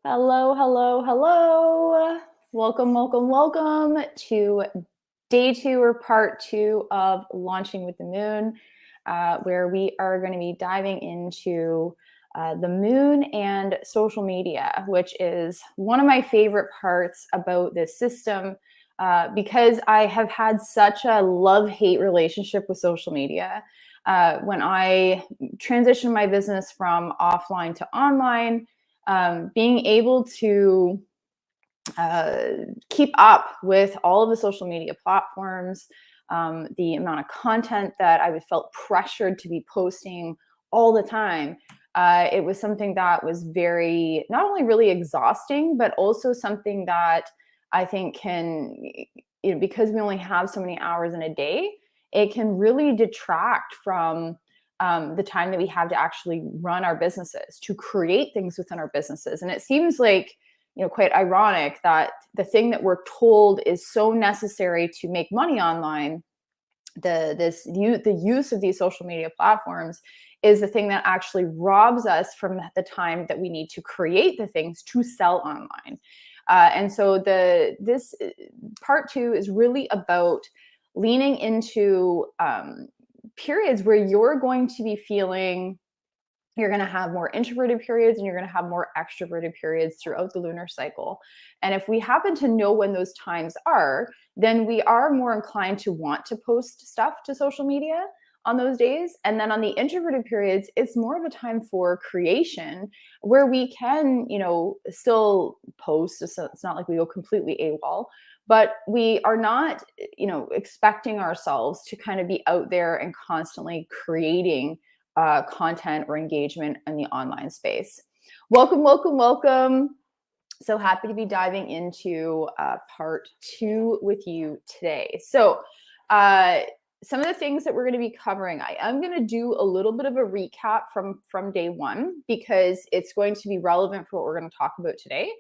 Hello, hello, hello. Welcome, welcome, welcome to day 2 or part 2 of Launching with the Moon, where we are going to be diving into the moon and social media, which is one of my favorite parts about this system because I have had such a love-hate relationship with social media. When I transitioned my business from offline to online, being able to keep up with all of the social media platforms, the amount of content that I felt pressured to be posting all the time. It was something that was very, not only really exhausting, but also something that I think can, because we only have so many hours in a day, it can really detract from the time that we have to actually run our businesses, to create things within our businesses. And it seems like, quite ironic that the thing that we're told is so necessary to make money online, the use of these social media platforms, is the thing that actually robs us from the time that we need to create the things to sell online. And so this part 2 is really about leaning into periods where you're going to be feeling, you're going to have more introverted periods and you're going to have more extroverted periods throughout the lunar cycle. And if we happen to know when those times are, then we are more inclined to want to post stuff to social media on those days. And then on the introverted periods, it's more of a time for creation where we can, still post. So it's not like we go completely AWOL, but we are not, expecting ourselves to kind of be out there and constantly creating content or engagement in the online space. Welcome, welcome, welcome. So happy to be diving into part 2 with you today. So some of the things that we're going to be covering, I am going to do a little bit of a recap from day 1 because it's going to be relevant for what we're going to talk about today.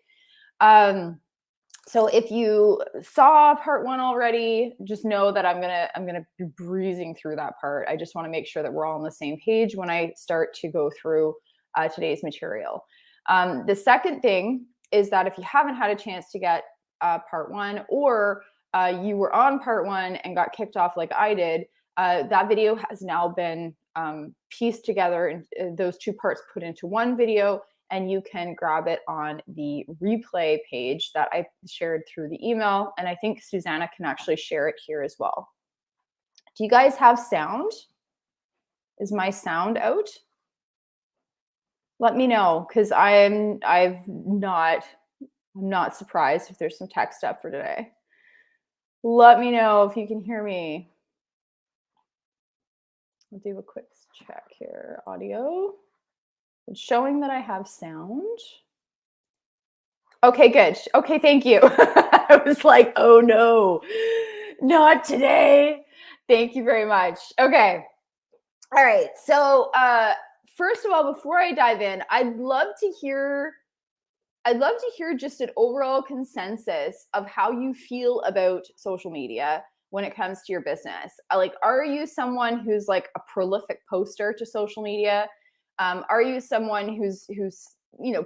So if you saw part 1 already, just know that I'm gonna be breezing through that part. I just want to make sure that we're all on the same page when I start to go through today's material. The second thing is that if you haven't had a chance to get part 1, or you were on part 1 and got kicked off like I did, that video has now been pieced together and those 2 parts put into one video. And you can grab it on the replay page that I shared through the email. And I think Susanna can actually share it here as well. Do you guys have sound? Is my sound out? Let me know, because I'm not surprised if there's some tech stuff for today. Let me know if you can hear me. I'll do a quick check here. Audio. It's showing that I have sound. Okay, good. Okay, thank you. I was like, oh no, not today. Thank you very much. Okay. All right. So first of all, before I dive in, I'd love to hear just an overall consensus of how you feel about social media when it comes to your business. Are you someone who's like a prolific poster to social media? Are you someone who's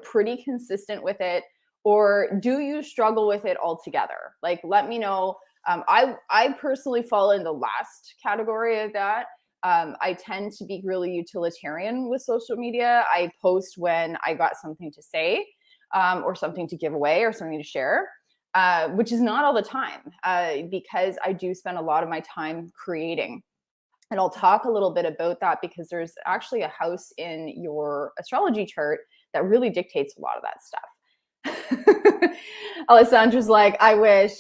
pretty consistent with it, or do you struggle with it altogether? Let me know. I personally fall in the last category of that. I tend to be really utilitarian with social media. I post when I got something to say, or something to give away, or something to share, which is not all the time, because I do spend a lot of my time creating. And I'll talk a little bit about that because there's actually a house in your astrology chart that really dictates a lot of that stuff. Alessandra's like, I wish.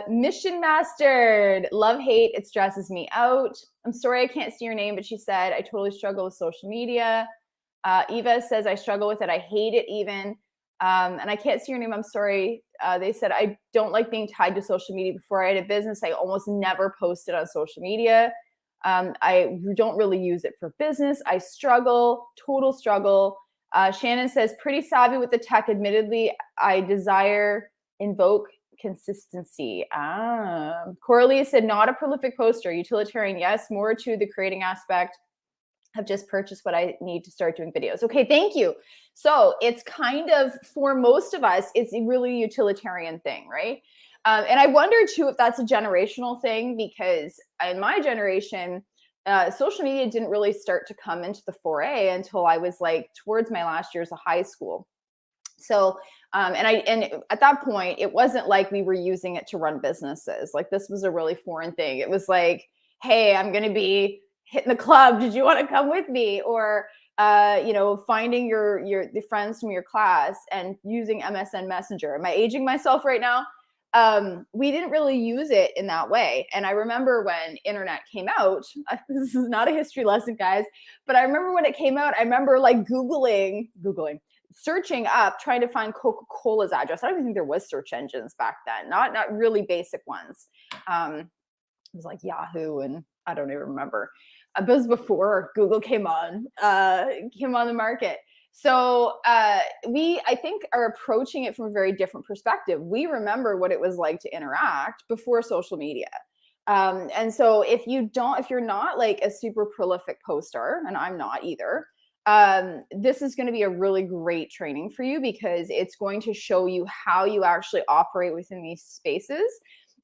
Mission mastered. Love, hate, it stresses me out. I'm sorry I can't see your name, but she said, I totally struggle with social media. Eva says, I struggle with it. I hate it even. And I can't see your name. I'm sorry. They said, I don't like being tied to social media. Before I had a business, I almost never posted on social media. I don't really use it for business. I struggle, total struggle. Shannon says, pretty savvy with the tech. Admittedly, I invoke consistency. Coralie said, not a prolific poster, utilitarian. Yes, more to the creating aspect. Have just purchased what I need to start doing videos. Okay, thank you. So it's kind of, for most of us, it's a really utilitarian thing, right? And I wonder too if that's a generational thing, because in my generation, social media didn't really start to come into the foray until I was like towards my last years of high school. So, and at that point, it wasn't like we were using it to run businesses. Like, this was a really foreign thing. It was like, hey, I'm going to be hitting the club. Did you want to come with me? Or, finding your the friends from your class and using MSN Messenger. Am I aging myself right now? We didn't really use it in that way. And I remember when internet came out, this is not a history lesson, guys, but I remember when it came out, I remember like Googling, searching up, trying to find Coca-Cola's address. I don't even think there was search engines back then, not really basic ones. It was like Yahoo, and I don't even remember. It was before Google came on the market. So we, I think, are approaching it from a very different perspective. We remember what it was like to interact before social media. And so if you're not like a super prolific poster, and I'm not either, this is going to be a really great training for you, because it's going to show you how you actually operate within these spaces.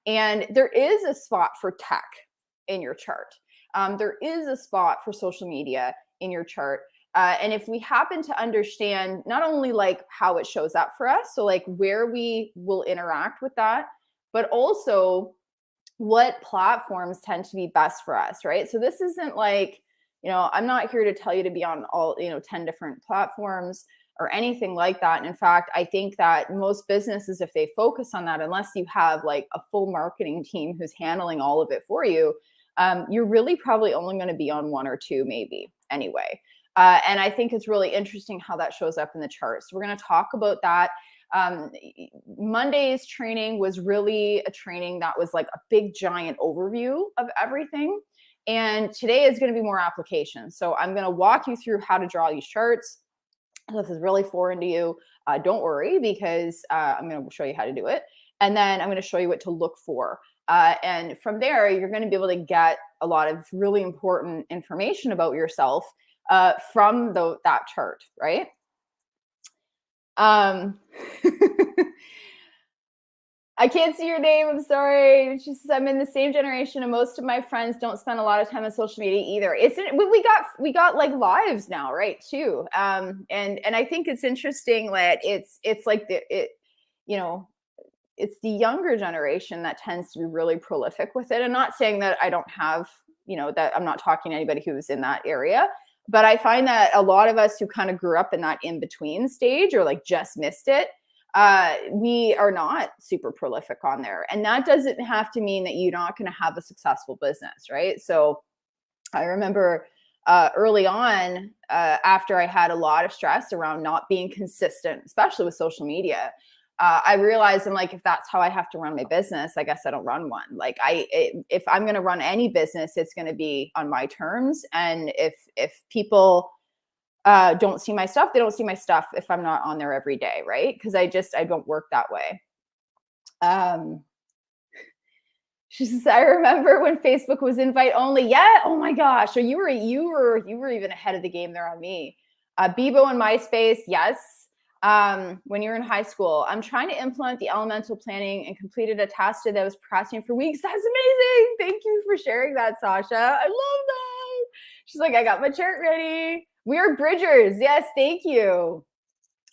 And there is a spot for tech in your chart. There is a spot for social media in your chart. And if we happen to understand not only like how it shows up for us, so like where we will interact with that, but also what platforms tend to be best for us, right? So this isn't like, I'm not here to tell you to be on all, 10 different platforms or anything like that. And in fact, I think that most businesses, if they focus on that, unless you have like a full marketing team who's handling all of it for you, you're really probably only going to be on one or two, maybe anyway. And I think it's really interesting how that shows up in the charts. So we're going to talk about that. Monday's training was really a training that was like a big giant overview of everything. And today is going to be more application. So I'm going to walk you through how to draw these charts. If this is really foreign to you, don't worry, because I'm going to show you how to do it. And then I'm going to show you what to look for. And from there, you're going to be able to get a lot of really important information about yourself from that chart, right? I can't see your name. I'm sorry. She says, I'm in the same generation, and most of my friends don't spend a lot of time on social media either. We got like lives now, right? Too. And I think it's interesting that it's like it's the younger generation that tends to be really prolific with it. I'm not saying that I don't have, that I'm not talking to anybody who's in that area, but I find that a lot of us who kind of grew up in that in-between stage, or like just missed it, we are not super prolific on there. And that doesn't have to mean that you're not going to have a successful business, right? So I remember early on, after I had a lot of stress around not being consistent, especially with social media, I realized I'm like, if that's how I have to run my business, I guess I don't run one. Like if I'm going to run any business, it's going to be on my terms. And if people don't see my stuff, they don't see my stuff if I'm not on there every day, right? Because I don't work that way. She says, I remember when Facebook was invite only. Yeah. Oh my gosh. So you were even ahead of the game there on me. Bebo and MySpace. Yes. When you're in high school, I'm trying to implement the elemental planning and completed a task that I was procrastinating for weeks. That's amazing. Thank you for sharing that, Sasha. I love that. She's like, I got my chart ready. We are bridgers. Yes, thank you.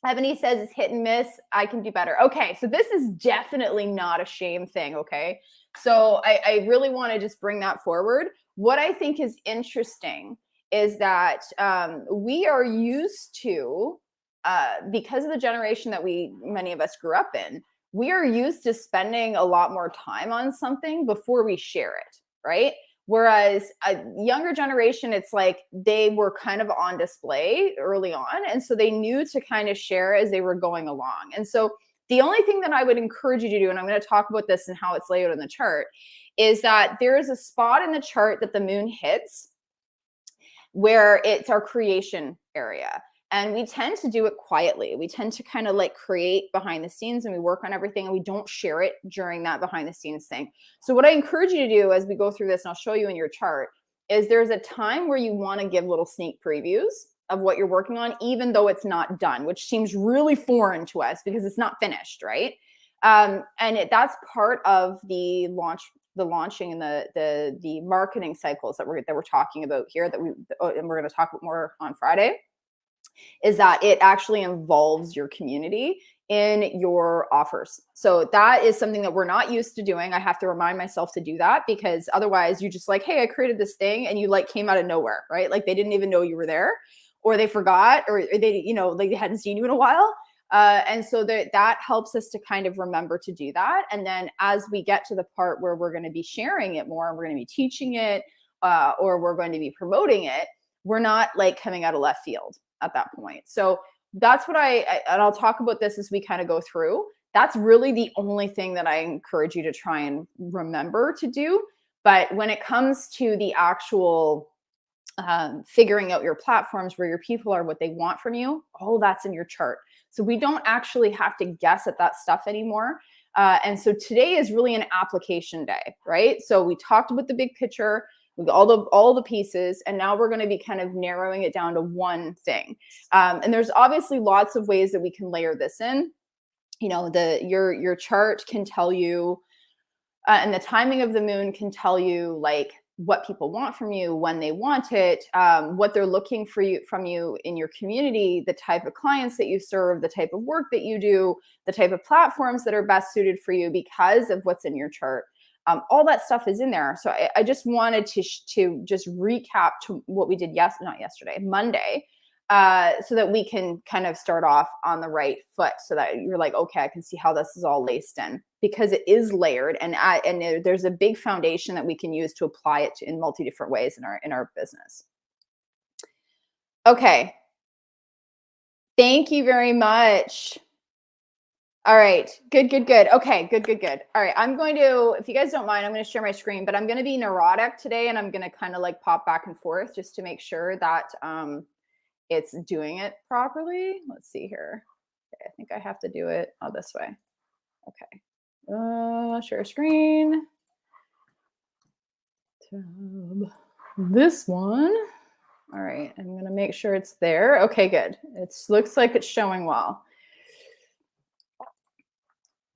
Ebony says it's hit and miss. I can do better. Okay, so this is definitely not a shame thing, okay? So I really want to just bring that forward. What I think is interesting is that we are used to, because of the generation that many of us grew up in, we are used to spending a lot more time on something before we share it, right? Whereas a younger generation, it's like they were kind of on display early on. And so they knew to kind of share as they were going along. And so the only thing that I would encourage you to do, and I'm going to talk about this and how it's laid out in the chart, is that there is a spot in the chart that the moon hits where it's our creation area. And we tend to do it quietly. We tend to kind of like create behind the scenes, and we work on everything, and we don't share it during that behind the scenes thing. So what I encourage you to do as we go through this, and I'll show you in your chart, is there's a time where you want to give little sneak previews. of what you're working on, even though it's not done, which seems really foreign to us because it's not finished, right? And that's part of the launching and the marketing cycles that we're talking about here, and we're going to talk about more on Friday, is that it actually involves your community in your offers. So that is something that we're not used to doing. I have to remind myself to do that, because otherwise you just like, hey, I created this thing, and you like came out of nowhere, right? Like they didn't even know you were there, or they forgot, or they, like they hadn't seen you in a while. And so that helps us to kind of remember to do that. And then as we get to the part where we're going to be sharing it more, and we're going to be teaching it, or we're going to be promoting it, we're not like coming out of left field at that point. So that's what and I'll talk about this as we kind of go through. That's really the only thing that I encourage you to try and remember to do. But when it comes to the actual figuring out your platforms, where your people are, what they want from you, all that's in your chart. So we don't actually have to guess at that stuff anymore. And so today is really an application day, right? So we talked about the big picture, with all the pieces, and now we're going to be kind of narrowing it down to one thing. And there's obviously lots of ways that we can layer this in. Your chart can tell you, and the timing of the moon can tell you like what people want from you, when they want it, what they're looking from you in your community, the type of clients that you serve, the type of work that you do, the type of platforms that are best suited for you because of what's in your chart. All that stuff is in there. So I just wanted to just recap to what we did Monday, so that we can kind of start off on the right foot, so that you're like, okay, I can see how this is all laced in, because it is layered, and there's a big foundation that we can use to apply it in multi different ways in our business. Okay. Thank you very much. All right. Good. Okay. Good. All right. I'm going to, if you guys don't mind, I'm going to share my screen, but I'm going to be neurotic today, and I'm going to kind of like pop back and forth just to make sure that it's doing it properly. Let's see here. Okay, I think I have to do it this way. Okay. Share screen. Tab. This one. All right. I'm going to make sure it's there. Okay, good. It looks like it's showing well.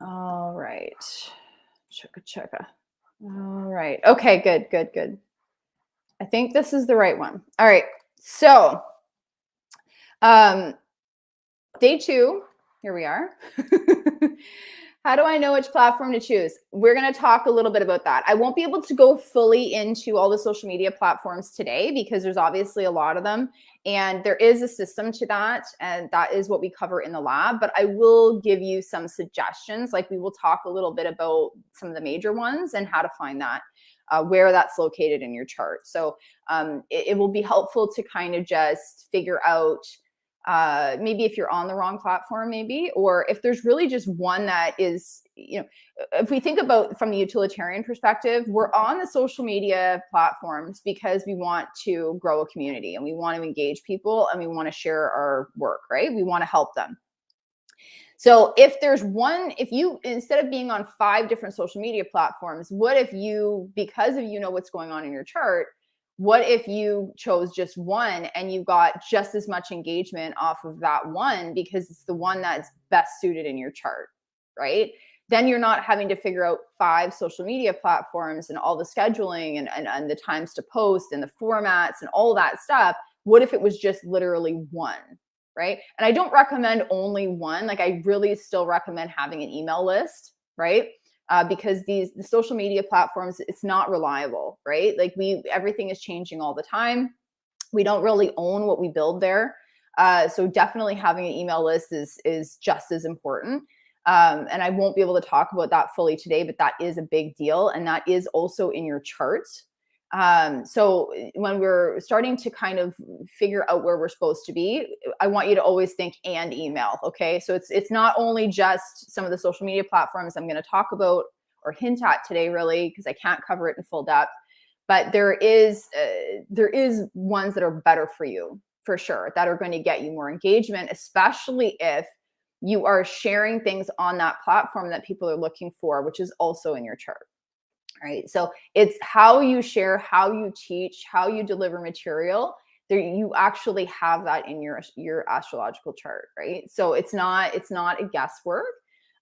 All right. Checka. All right. Okay, good. I think this is the right one. All right. So, day 2, here we are. How do I know which platform to choose? We're going to talk a little bit about that. I won't be able to go fully into all the social media platforms today, because there's obviously a lot of them, and there is a system to that, and that is what we cover in the lab. But I will give you some suggestions. Like we will talk a little bit about some of the major ones and how to find that, where that's located in your chart. So it will be helpful to kind of just figure out maybe if you're on the wrong platform, maybe, or if there's really just one that is, if we think about from the utilitarian perspective, we're on the social media platforms because we want to grow a community, and we want to engage people, and we want to share our work, right? We want to help them. So if there's one, if you, instead of being on 5 different social media platforms, what if you, because of what's going on in your chart, what if you chose just one and you got just as much engagement off of that one because it's the one that's best suited in your chart, right? Then you're not having to figure out 5 social media platforms and all the scheduling and the times to post and the formats and all that stuff. What if it was just literally one, right? And I don't recommend only one. Like I really still recommend having an email list, right? Because the social media platforms, it's not reliable, right? Like everything is changing all the time. We don't really own what we build there. So definitely having an email list is just as important. And I won't be able to talk about that fully today, but that is a big deal. And that is also in your charts. So when we're starting to kind of figure out where we're supposed to be, I want you to always think and email. Okay. So it's not only just some of the social media platforms I'm going to talk about or hint at today, really, because I can't cover it in full depth, but there is ones that are better for you for sure, that are going to get you more engagement, especially if you are sharing things on that platform that people are looking for, which is also in your chart. Right. So it's how you share, how you teach, how you deliver material there, you actually have that in your astrological chart, right? So it's not a guesswork.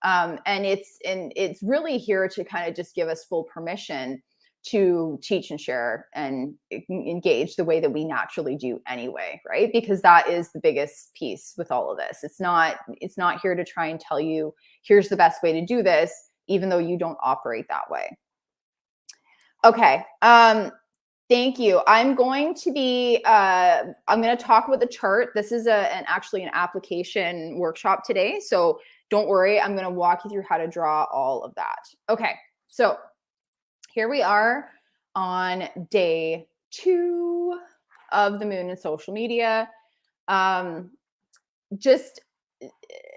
And it's really here to kind of just give us full permission to teach and share and engage the way that we naturally do anyway, right? Because that is the biggest piece with all of this. It's not here to try and tell you here's the best way to do this, even though you don't operate that way. Okay. Thank you. I'm going to talk about the chart. This is actually an application workshop today. So don't worry. I'm going to walk you through how to draw all of that. Okay. So here we are on day 2 of the moon in social media. Just,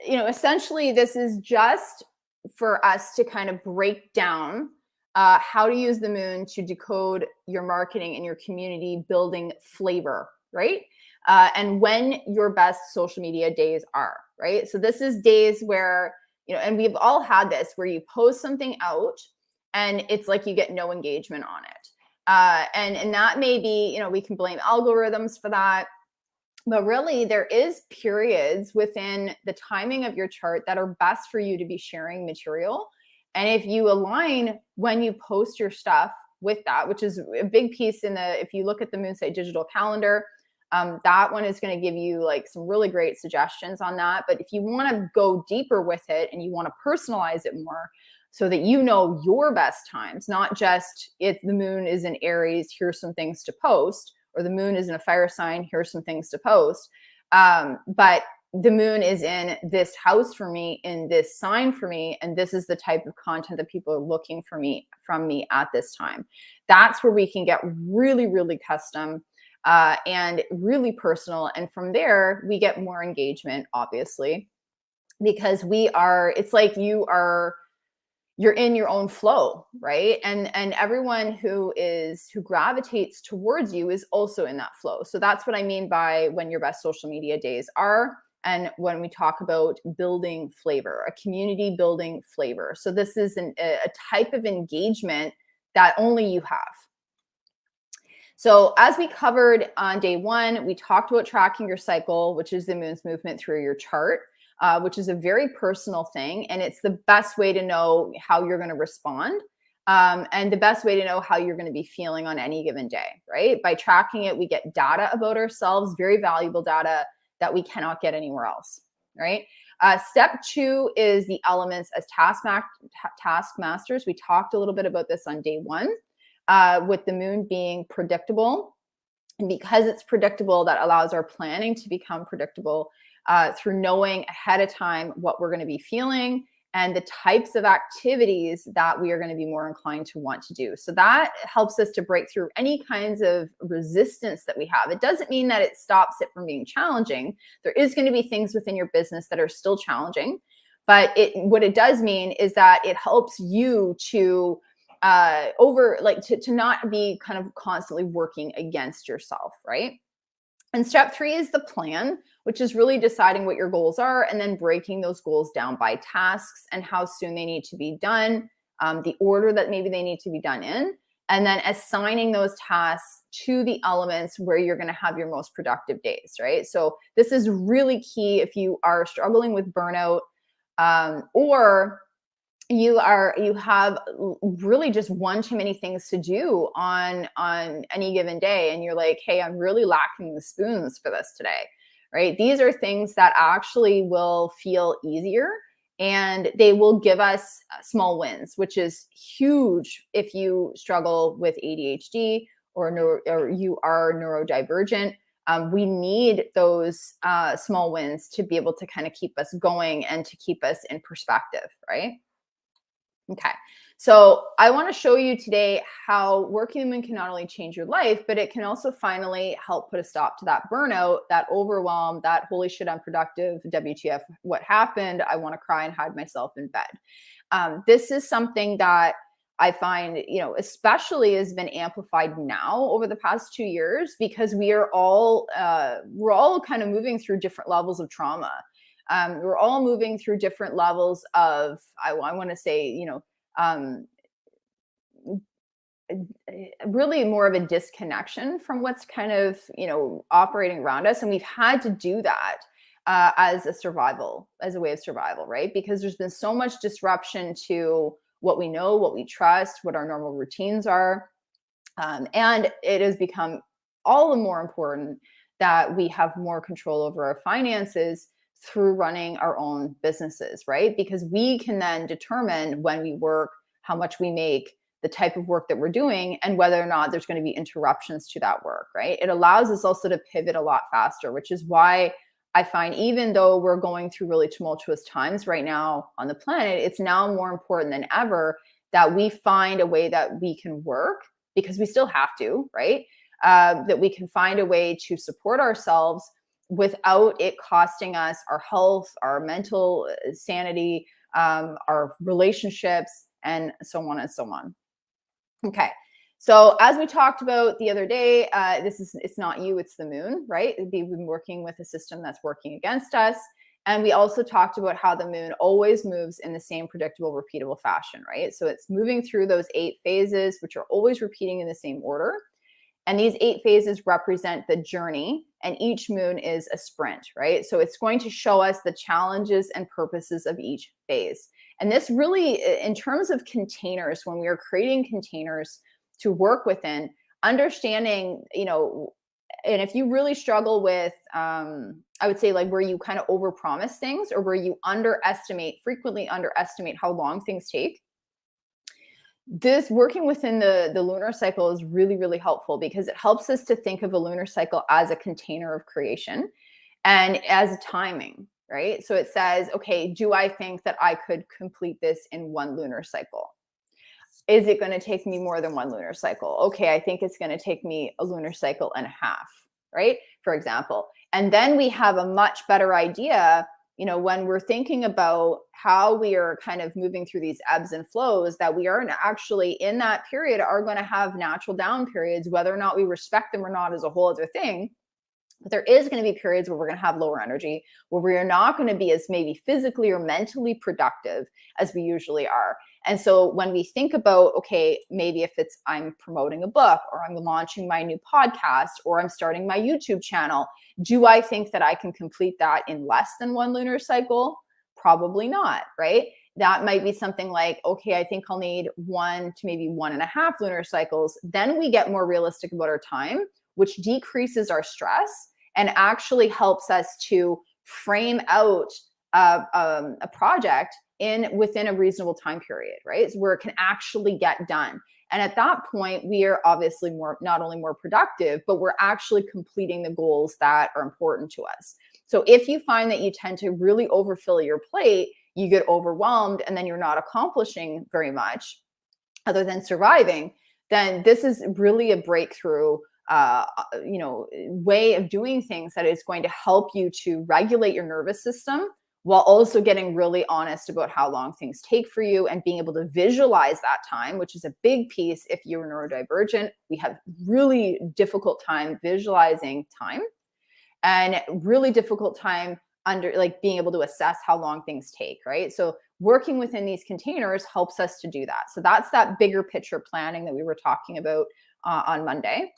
essentially this is just for us to kind of break down how to use the moon to decode your marketing and your community building flavor, right? And when your best social media days are, right? So this is days where, and we've all had this, where you post something out and it's like you get no engagement on it. And that may be, we can blame algorithms for that. But really, there is periods within the timing of your chart that are best for you to be sharing material. And if you align when you post your stuff with that, which is a big piece if you look at the Moonsite digital calendar, that one is going to give you like some really great suggestions on that. But if you want to go deeper with it and you want to personalize it more so that you know your best times, not just if the moon is in Aries, here's some things to post, or the moon is in a fire sign, here's some things to post. But the moon is in this house for me, in this sign for me, and this is the type of content that people are looking from me at this time. That's where we can get really, really custom and really personal. And from there, we get more engagement, obviously, because it's like you're in your own flow, right? And everyone who gravitates towards you is also in that flow. So that's what I mean by when your best social media days are, and when we talk about building flavor, a community building flavor. So this is a type of engagement that only you have. So as we covered on day 1, we talked about tracking your cycle, which is the moon's movement through your chart. Which is a very personal thing. And it's the best way to know how you're going to respond, and the best way to know how you're going to be feeling on any given day, right? By tracking it, we get data about ourselves, very valuable data that we cannot get anywhere else, right? Step 2 is the elements as task masters. We talked a little bit about this on day 1, with the moon being predictable. And because it's predictable, that allows our planning to become predictable. Through knowing ahead of time what we're going to be feeling and the types of activities that we are going to be more inclined to want to do. So that helps us to break through any kinds of resistance that we have. It doesn't mean that it stops it from being challenging. There is going to be things within your business that are still challenging, but what it does mean is that it helps you to to not be kind of constantly working against yourself, right? And step 3 is the plan, which is really deciding what your goals are and then breaking those goals down by tasks and how soon they need to be done, the order that maybe they need to be done in, and then assigning those tasks to the elements where you're going to have your most productive days, right? So this is really key if you are struggling with burnout, or you have really just one too many things to do on any given day, and you're like, hey, I'm really lacking the spoons for this today, right? These are things that actually will feel easier, and they will give us small wins, which is huge if you struggle with ADHD or you are neurodivergent. We need those small wins to be able to kind of keep us going and to keep us in perspective, right? Okay, so I want to show you today how working the moon can not only change your life, but it can also finally help put a stop to that burnout, that overwhelm, that holy shit, I'm productive, WTF, what happened? I want to cry and hide myself in bed. This is something that I find, especially has been amplified now over the past 2 years, because we're all kind of moving through different levels of trauma. We're all moving through different levels of, I want to say, really more of a disconnection from what's kind of, operating around us. And we've had to do that as as a way of survival, right? Because there's been so much disruption to what we know, what we trust, what our normal routines are. And it has become all the more important that we have more control over our finances through running our own businesses, right? Because we can then determine when we work, how much we make, the type of work that we're doing, and whether or not there's going to be interruptions to that work, right? It allows us also to pivot a lot faster, which is why I find, even though we're going through really tumultuous times right now on the planet, it's now more important than ever that we find a way that we can work, because we still have to, right? That we can find a way to support ourselves without it costing us our health, our mental sanity, our relationships, and so on and so on. Okay. So as we talked about the other day, it's not you, it's the moon, right? We've been working with a system that's working against us. And we also talked about how the moon always moves in the same predictable, repeatable fashion, right? So it's moving through those 8 phases, which are always repeating in the same order. And these 8 phases represent the journey, and each moon is a sprint, right? So it's going to show us the challenges and purposes of each phase. And this really, in terms of containers, when we are creating containers to work within, understanding, and if you really struggle with, I would say, like, where you kind of overpromise things, or where you frequently underestimate how long things take, this working within the lunar cycle is really, really helpful, because it helps us to think of a lunar cycle as a container of creation and as a timing, right? So it says, okay, do I think that I could complete this in one lunar cycle? Is it going to take me more than one lunar cycle? Okay, I think it's going to take me a lunar cycle and a half, right? For example. And then we have a much better idea, when we're thinking about how we are kind of moving through these ebbs and flows, that we are actually in that period are going to have natural down periods, whether or not we respect them or not is a whole other thing. But there is going to be periods where we're going to have lower energy, where we are not going to be as maybe physically or mentally productive as we usually are. And so when we think about, okay, maybe if it's I'm promoting a book, or I'm launching my new podcast, or I'm starting my YouTube channel, do I think that I can complete that in less than one lunar cycle? Probably not, right? That might be something like, okay, I think I'll need 1 to maybe 1.5 lunar cycles. Then we get more realistic about our time, which decreases our stress and actually helps us to frame out a project within a reasonable time period, right? So where it can actually get done. And at that point, we are obviously not only more productive, but we're actually completing the goals that are important to us. So if you find that you tend to really overfill your plate, you get overwhelmed, and then you're not accomplishing very much other than surviving, then this is really a breakthrough way of doing things that is going to help you to regulate your nervous system, while also getting really honest about how long things take for you, and being able to visualize that time, which is a big piece. If you're neurodivergent, we have really difficult time visualizing time, and really difficult time being able to assess how long things take, right? So working within these containers helps us to do that. So that's that bigger picture planning that we were talking about on Monday.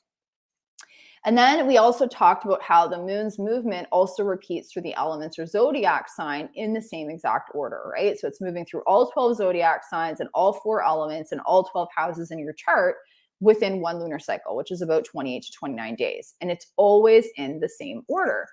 And then we also talked about how the moon's movement also repeats through the elements or zodiac sign in the same exact order, right? So it's moving through all 12 zodiac signs and all 4 elements and all 12 houses in your chart within one lunar cycle, which is about 28 to 29 days. And it's always in the same order.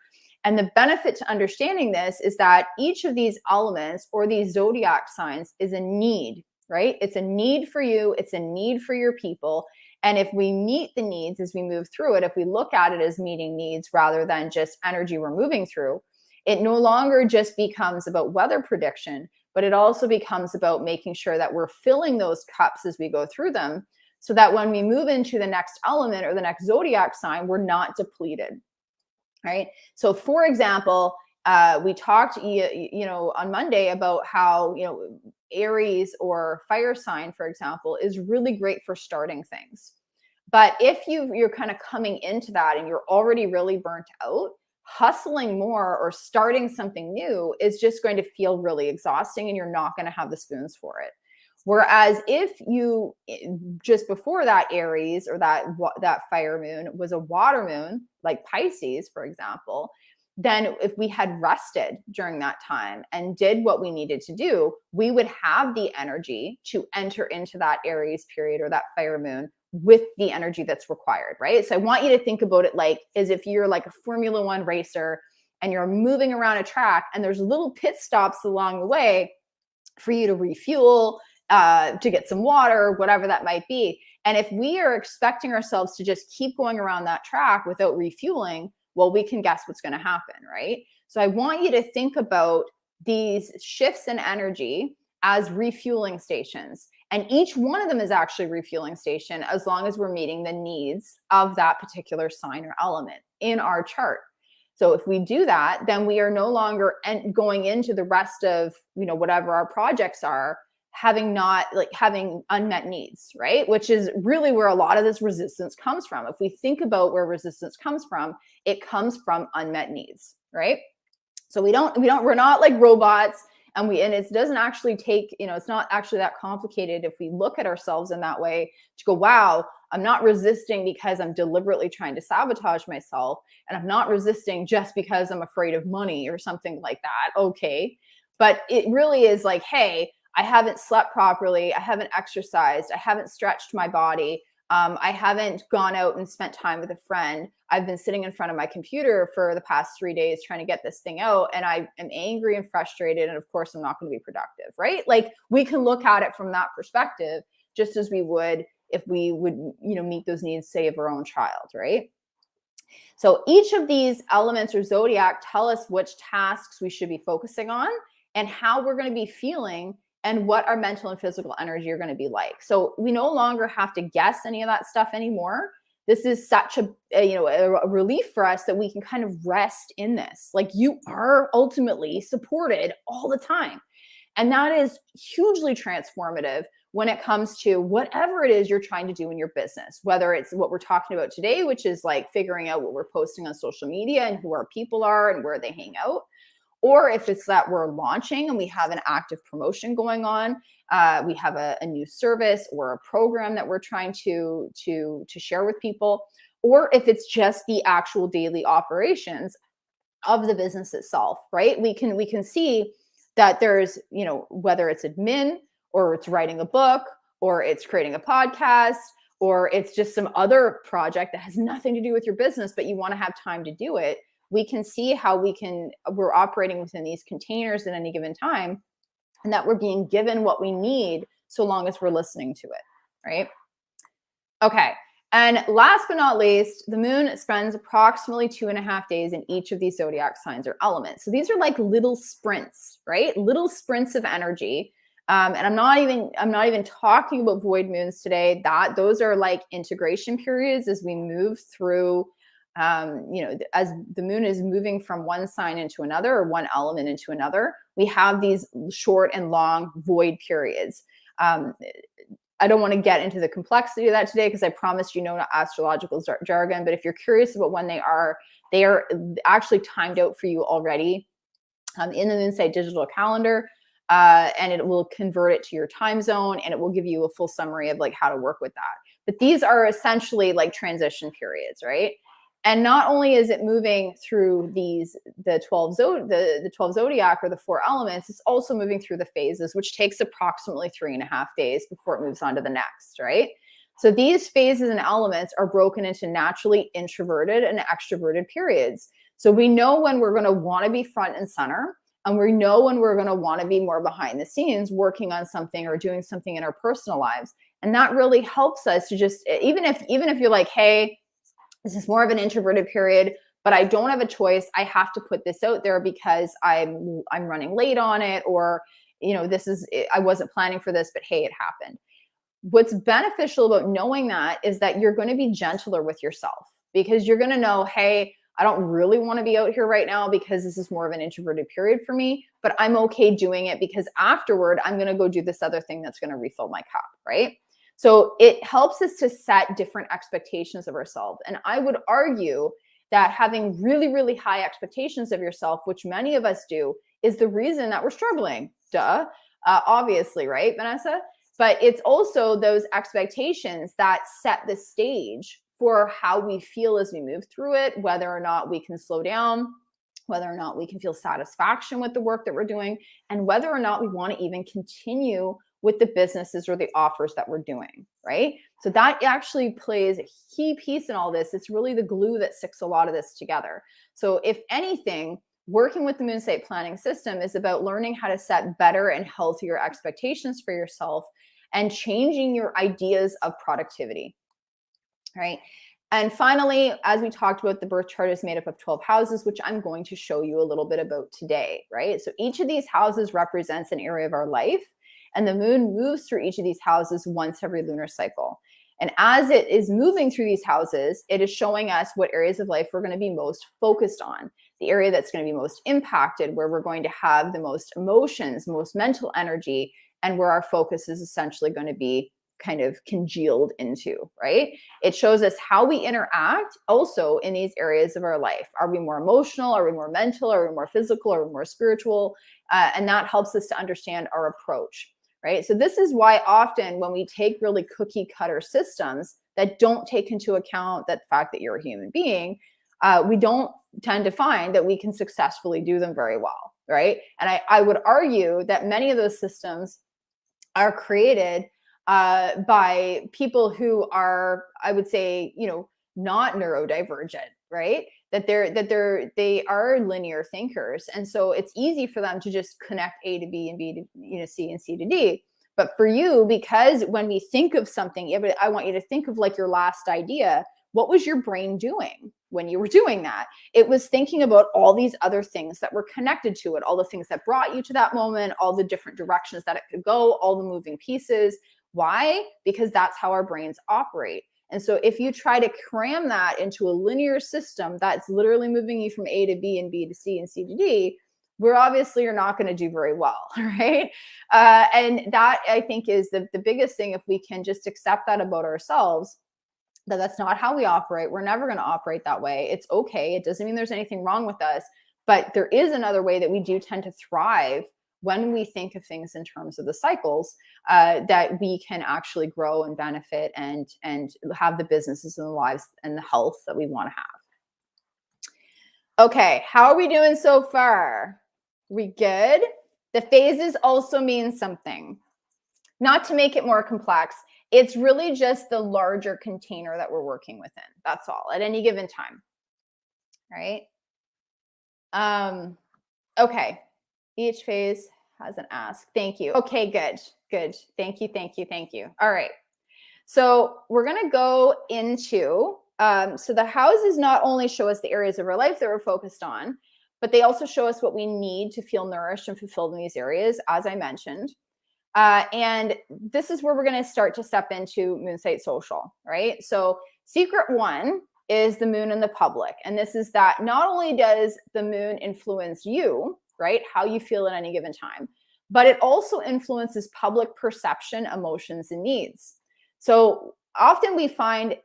And the benefit to understanding this is that each of these elements or these zodiac signs is a need, right? It's a need for you. It's a need for your people. And if we meet the needs as we move through it, if we look at it as meeting needs rather than just energy we're moving through, it no longer just becomes about weather prediction, but it also becomes about making sure that we're filling those cups as we go through them, so that when we move into the next element or the next zodiac sign, we're not depleted, right? So for example, we talked, on Monday about how, Aries or fire sign, for example, is really great for starting things. But if you're kind of coming into that and you're already really burnt out, hustling more or starting something new is just going to feel really exhausting, and you're not going to have the spoons for it. Whereas if you, just before that Aries or that fire moon was a water moon, like Pisces, for example, then if we had rested during that time and did what we needed to do, we would have the energy to enter into that Aries period or that fire moon with the energy that's required, right? So I want you to think about it like as if you're like a Formula One racer and you're moving around a track and there's little pit stops along the way for you to refuel, to get some water, whatever that might be. And if we are expecting ourselves to just keep going around that track without refueling, well, we can guess what's going to happen, right? So I want you to think about these shifts in energy as refueling stations. And each one of them is actually a refueling station as long as we're meeting the needs of that particular sign or element in our chart. So if we do that, then we are no longer going into the rest of, whatever our projects are, having unmet needs, right? Which is really where a lot of this resistance comes from. If we think about where resistance comes from, it comes from unmet needs, right? So we're not like robots, and it doesn't actually take, it's not actually that complicated if we look at ourselves in that way to go, wow, I'm not resisting because I'm deliberately trying to sabotage myself, and I'm not resisting just because I'm afraid of money or something like that. Okay. But it really is like, hey, I haven't slept properly. I haven't exercised. I haven't stretched my body. I haven't gone out and spent time with a friend. I've been sitting in front of my computer for the past 3 days trying to get this thing out, and I am angry and frustrated. And of course, I'm not going to be productive, right? Like we can look at it from that perspective, just as we would if we would, meet those needs, say, of our own child, right? So each of these elements or zodiac tell us which tasks we should be focusing on and how we're going to be feeling and what our mental and physical energy are going to be like. So we no longer have to guess any of that stuff anymore. This is such a relief for us that we can kind of rest in this. Like you are ultimately supported all the time. And that is hugely transformative when it comes to whatever it is you're trying to do in your business, whether it's what we're talking about today, which is like figuring out what we're posting on social media and who our people are and where they hang out. Or if it's that we're launching and we have an active promotion going on, we have a new service or a program that we're trying to share with people, or if it's just the actual daily operations of the business itself, right? We can see that there's, whether it's admin or it's writing a book or it's creating a podcast or it's just some other project that has nothing to do with your business, but you want to have time to do it. We can see how we're operating within these containers at any given time, and that we're being given what we need so long as we're listening to it, right? Okay. And last but not least, the moon spends approximately 2.5 days in each of these zodiac signs or elements. So these are like little sprints, right? Little sprints of energy. And I'm not even talking about void moons today. Those are like integration periods as we move through, as the moon is moving from one sign into another or one element into another. We have these short and long void periods. I don't want to get into the complexity of that today because I promised not astrological jargon, but if you're curious about when they are actually timed out for you already in the Moonside digital calendar, and it will convert it to your time zone, and it will give you a full summary of like how to work with that. But these are essentially like transition periods, right? And not only is it moving through the 12 zodiac or the 4 elements, it's also moving through the phases, which takes approximately 3.5 days before it moves on to the next, right? So these phases and elements are broken into naturally introverted and extroverted periods. So we know when we're going to want to be front and center, and we know when we're going to want to be more behind the scenes, working on something or doing something in our personal lives. And that really helps us to just, even if you're like, hey, this is more of an introverted period, but I don't have a choice. I have to put this out there because I'm running late on it, or I wasn't planning for this, but hey, it happened. What's beneficial about knowing that is that you're going to be gentler with yourself, because you're going to know, hey, I don't really want to be out here right now because this is more of an introverted period for me, but I'm okay doing it because afterward I'm going to go do this other thing that's going to refill my cup, right? So it helps us to set different expectations of ourselves. And I would argue that having really, really high expectations of yourself, which many of us do, is the reason that we're struggling. Duh. Obviously, right, Vanessa? but it's also those expectations that set the stage for how we feel as we move through it, whether or not we can slow down, whether or not we can feel satisfaction with the work that we're doing, and whether or not we want to even continue with the businesses or the offers that we're doing, right? So that actually plays a key piece in all this. It's really the glue that sticks a lot of this together. So if anything, working with the moon site planning system is about learning how to set better and healthier expectations for yourself and changing your ideas of productivity, right? And finally, as we talked about, the birth chart is made up of 12 houses, which I'm going to show you a little bit about today, right? So each of these houses represents an area of our life, and the moon moves through each of these houses once every lunar cycle. And as it is moving through these houses, it is showing us what areas of life we're going to be most focused on, the area that's going to be most impacted, where we're going to have the most emotions, most mental energy, and where our focus is essentially going to be kind of congealed into, right? It shows us how we interact also in these areas of our life. Are we more emotional? Are we more mental? Are we more physical? Are we more spiritual? And that helps us to understand our approach, right? So this is why often when we take really cookie cutter systems that don't take into account that fact that you're a human being, we don't tend to find that we can successfully do them very well, right? And I would argue that many of those systems are created by people who are, I would say, not neurodivergent, right? They are linear thinkers, and so it's easy for them to just connect A to B and B to C and C to D. But for you, because when we think of something, I want you to think of like your last idea. What was your brain doing when you were doing that? It was thinking about all these other things that were connected to it, all the things that brought you to that moment, all the different directions that it could go, all the moving pieces. Why? Because that's how our brains operate. And so if you try to cram that into a linear system that's literally moving you from A to B and B to C and C to D, we're obviously you're not going to do very well, right? And that, I think, is the biggest thing. If we can just accept that about ourselves, that that's not how we operate. We're never going to operate that way. It's okay. It doesn't mean there's anything wrong with us, but there is another way that we do tend to thrive when we think of things in terms of the cycles, that we can actually grow and benefit and have the businesses and the lives and the health that we want to have. Okay, how are we doing so far? We good? The phases also mean something. Not to make it more complex, it's really just the larger container that we're working within. That's all at any given time, right? Okay. Each phase has an ask. Thank you. Okay, good. Thank you. All right. So we're going to go into, so the houses not only show us the areas of our life that we're focused on, but they also show us what we need to feel nourished and fulfilled in these areas, as I mentioned. And this is where we're going to start to step into Moonsite Social, right? So secret one is the moon and the public. And this is that not only does the moon influence you, right, how you feel at any given time, but it also influences public perception, emotions, and needs. So often we find,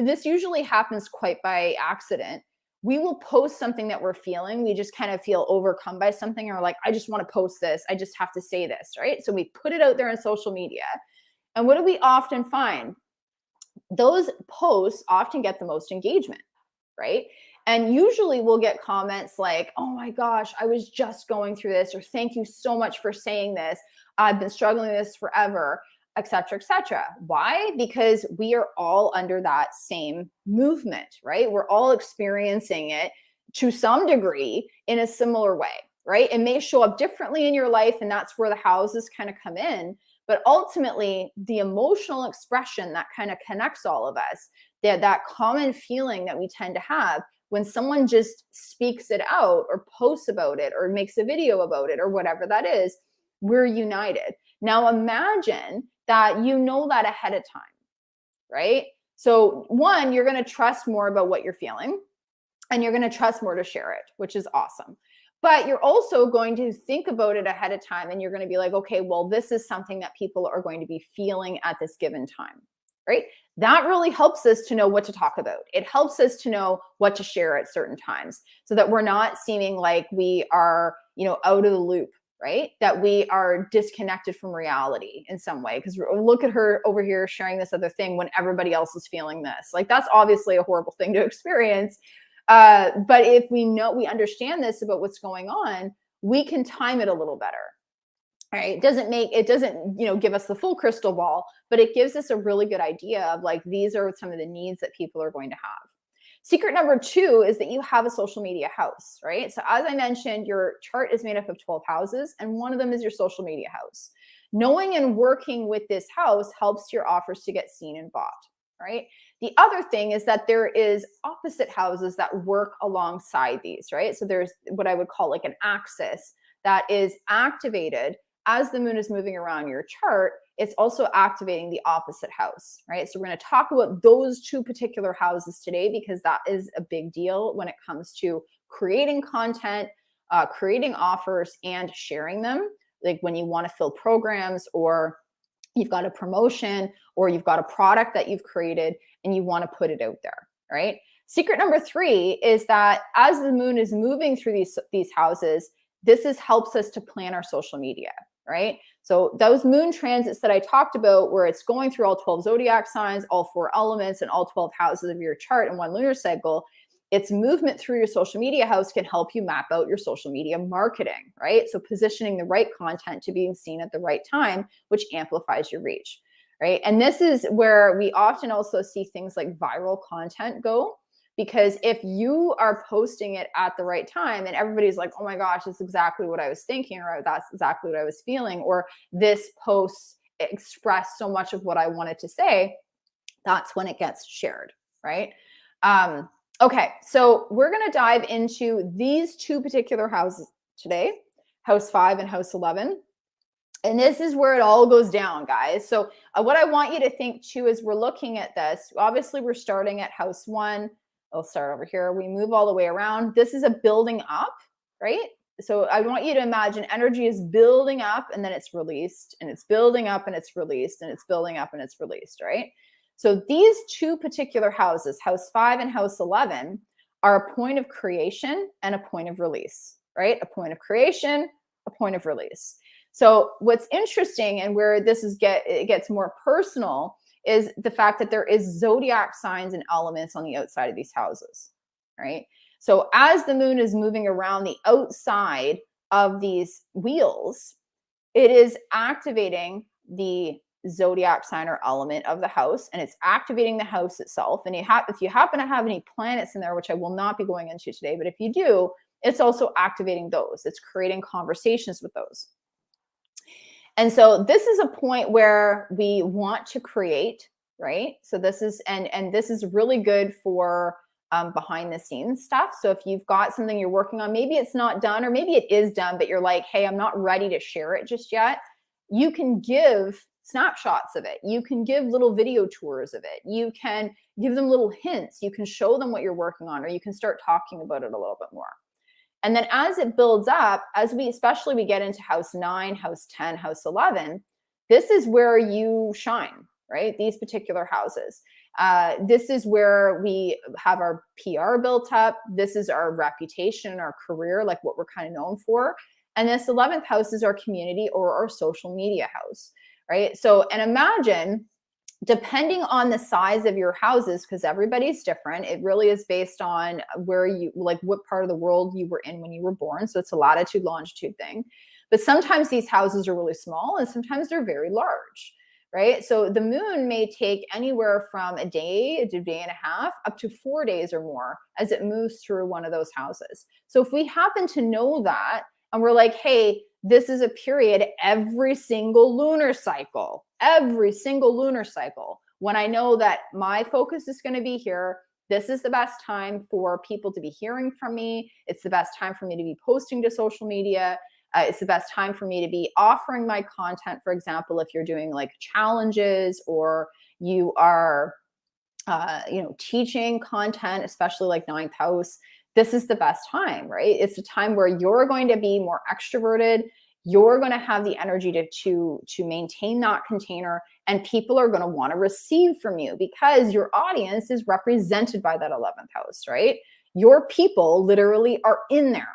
this usually happens quite by accident. We will post something that we're feeling. We just kind of feel overcome by something, or like, I just want to post this. I just have to say this, right? So we put it out there in social media. And what do we often find? Those posts often get the most engagement, right? And usually we'll get comments like, oh my gosh, I was just going through this, or thank you so much for saying this. I've been struggling with this forever, et cetera, et cetera. Why? Because we are all under that same movement, right? We're all experiencing it to some degree in a similar way, right? It may show up differently in your life, and that's where the houses kind of come in. But ultimately, the emotional expression that kind of connects all of us, that common feeling that we tend to have when someone just speaks it out or posts about it or makes a video about it or whatever that is, we're united. Now imagine that you know that ahead of time, right? So one, you're going to trust more about what you're feeling, and you're going to trust more to share it, which is awesome. But you're also going to think about it ahead of time, and you're going to be like, okay, well, this is something that people are going to be feeling at this given time, right? That really helps us to know what to talk about. It helps us to know what to share at certain times so that we're not seeming like we are, out of the loop, right? That we are disconnected from reality in some way. Because look at her over here sharing this other thing when everybody else is feeling this. Like, that's obviously a horrible thing to experience. But if we understand this about what's going on, we can time it a little better. All right. It doesn't, give us the full crystal ball, but it gives us a really good idea of like, these are some of the needs that people are going to have. Secret number 2 is that you have a social media house, right? So as I mentioned, your chart is made up of 12 houses, and one of them is your social media house. Knowing and working with this house helps your offers to get seen and bought, right? The other thing is that there is opposite houses that work alongside these, right? So there's what I would call like an axis that is activated as the moon is moving around your chart. It's also activating the opposite house, right? So we're going to talk about those 2 particular houses today, because that is a big deal when it comes to creating content, creating offers, and sharing them. Like when you want to fill programs, or you've got a promotion, or you've got a product that you've created and you want to put it out there, right? Secret number 3 is that as the moon is moving through these houses, this helps us to plan our social media, right? So those moon transits that I talked about, where it's going through all 12 zodiac signs, all 4 elements, and all 12 houses of your chart in one lunar cycle, its movement through your social media house can help you map out your social media marketing, right? So positioning the right content to being seen at the right time, which amplifies your reach, right? And this is where we often also see things like viral content go. Because if you are posting it at the right time and everybody's like, oh my gosh, that's exactly what I was thinking, or that's exactly what I was feeling, or this post expressed so much of what I wanted to say, that's when it gets shared, right? Okay, so we're going to dive into these 2 particular houses today, house 5 and house 11. And this is where it all goes down, guys. So what I want you to think too, is we're looking at this. Obviously, we're starting at house 1. I'll start over here. We move all the way around. This is a building up, right? So I want you to imagine energy is building up and then it's released, and it's building up and it's released, and it's building up and it's released, right? So these 2 particular houses, house 5 and house 11, are a point of creation and a point of release, right? A point of creation, a point of release. So what's interesting, and where it gets more personal, is the fact that there is zodiac signs and elements on the outside of these houses, right? So as the moon is moving around the outside of these wheels, it is activating the zodiac sign or element of the house, and it's activating the house itself. And if you happen to have any planets in there, which I will not be going into today, but if you do, it's also activating those. It's creating conversations with those. And so this is a point where we want to create, right? So this is, and this is really good for behind the scenes stuff. So if you've got something you're working on, maybe it's not done, or maybe it is done, but you're like, hey, I'm not ready to share it just yet. You can give snapshots of it. You can give little video tours of it. You can give them little hints. You can show them what you're working on, or you can start talking about it a little bit more. And then as it builds up, especially we get into house 9, house 10, house 11, this is where you shine, right? These particular houses. This is where we have our PR built up. This is our reputation, our career, like what we're kind of known for. And this 11th house is our community or our social media house, right? So, and imagine, depending on the size of your houses, because everybody's different, it really is based on what part of the world you were in when you were born. So it's a latitude, longitude thing. But sometimes these houses are really small and sometimes they're very large, right? So the moon may take anywhere from a day to a day and a half up to 4 days or more as it moves through one of those houses. So if we happen to know that, and we're like, hey, this is a period every single lunar cycle, when I know that my focus is going to be here, this is the best time for people to be hearing from me. It's the best time for me to be posting to social media. It's the best time for me to be offering my content. For example, if you're doing like challenges, or you are, teaching content, especially like 9th house, this is the best time, right? It's a time where you're going to be more extroverted. You're going to have the energy to maintain that container, and people are going to want to receive from you because your audience is represented by that 11th house, right? Your people literally are in there.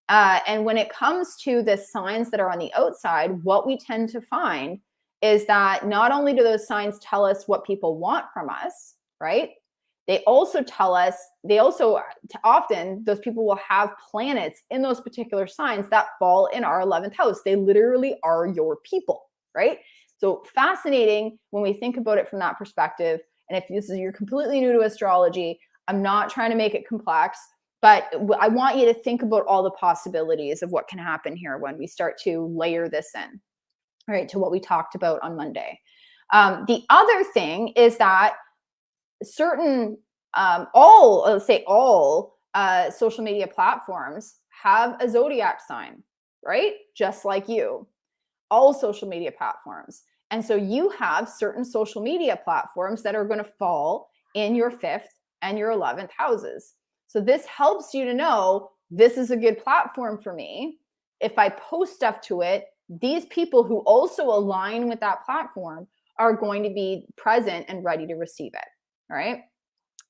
And when it comes to the signs that are on the outside, what we tend to find is that not only do those signs tell us what people want from us, right? They also tell us, often those people will have planets in those particular signs that fall in our 11th house. They literally are your people, right? So fascinating when we think about it from that perspective. And if you're completely new to astrology, I'm not trying to make it complex, but I want you to think about all the possibilities of what can happen here when we start to layer this in, right, to what we talked about on Monday. The other thing is that certain, all social media platforms have a zodiac sign, right? Just like you, all social media platforms. And so you have certain social media platforms that are going to fall in your 5th and your 11th houses. So this helps you to know this is a good platform for me. If I post stuff to it, these people who also align with that platform are going to be present and ready to receive it. All right.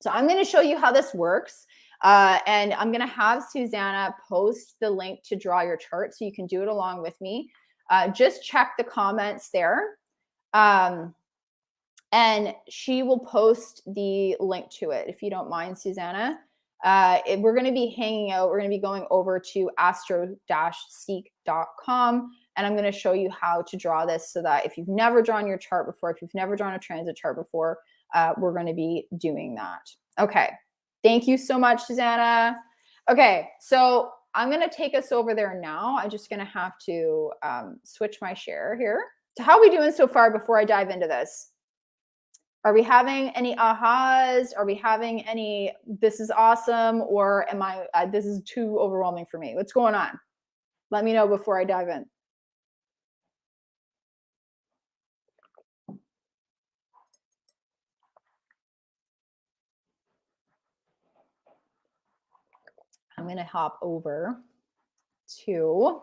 So I'm going to show you how this works. And I'm going to have Susanna post the link to draw your chart so you can do it along with me. Just check the comments there. And she will post the link to it, if you don't mind, Susanna. We're going to be hanging out. We're going to be going over to astro-seek.com. And I'm going to show you how to draw this so that if you've never drawn your chart before, if you've never drawn a transit chart before, we're going to be doing that. Okay. Thank you so much, Susanna. Okay. So I'm going to take us over there now. I'm just going to have to switch my share here. So how are we doing so far before I dive into this? Are we having any ahas? Are we having any, this is awesome? Or am I, this is too overwhelming for me? What's going on? Let me know before I dive in. I'm going to hop over to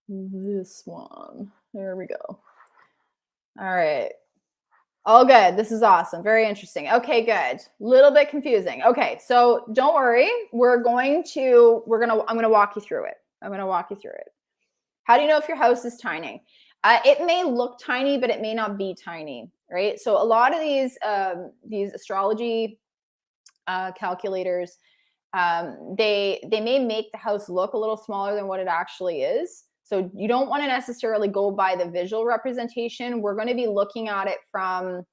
this one. There we go. All right. All good. This is awesome. Very interesting. Okay, good. Little bit confusing. Okay, so don't worry. I'm going to walk you through it. I'm going to walk you through it. How do you know if your house is tiny? It may look tiny, but it may not be tiny, right? So a lot of these astrology calculators, they may make the house look a little smaller than what it actually is. So you don't want to necessarily go by the visual representation. We're going to be looking at it from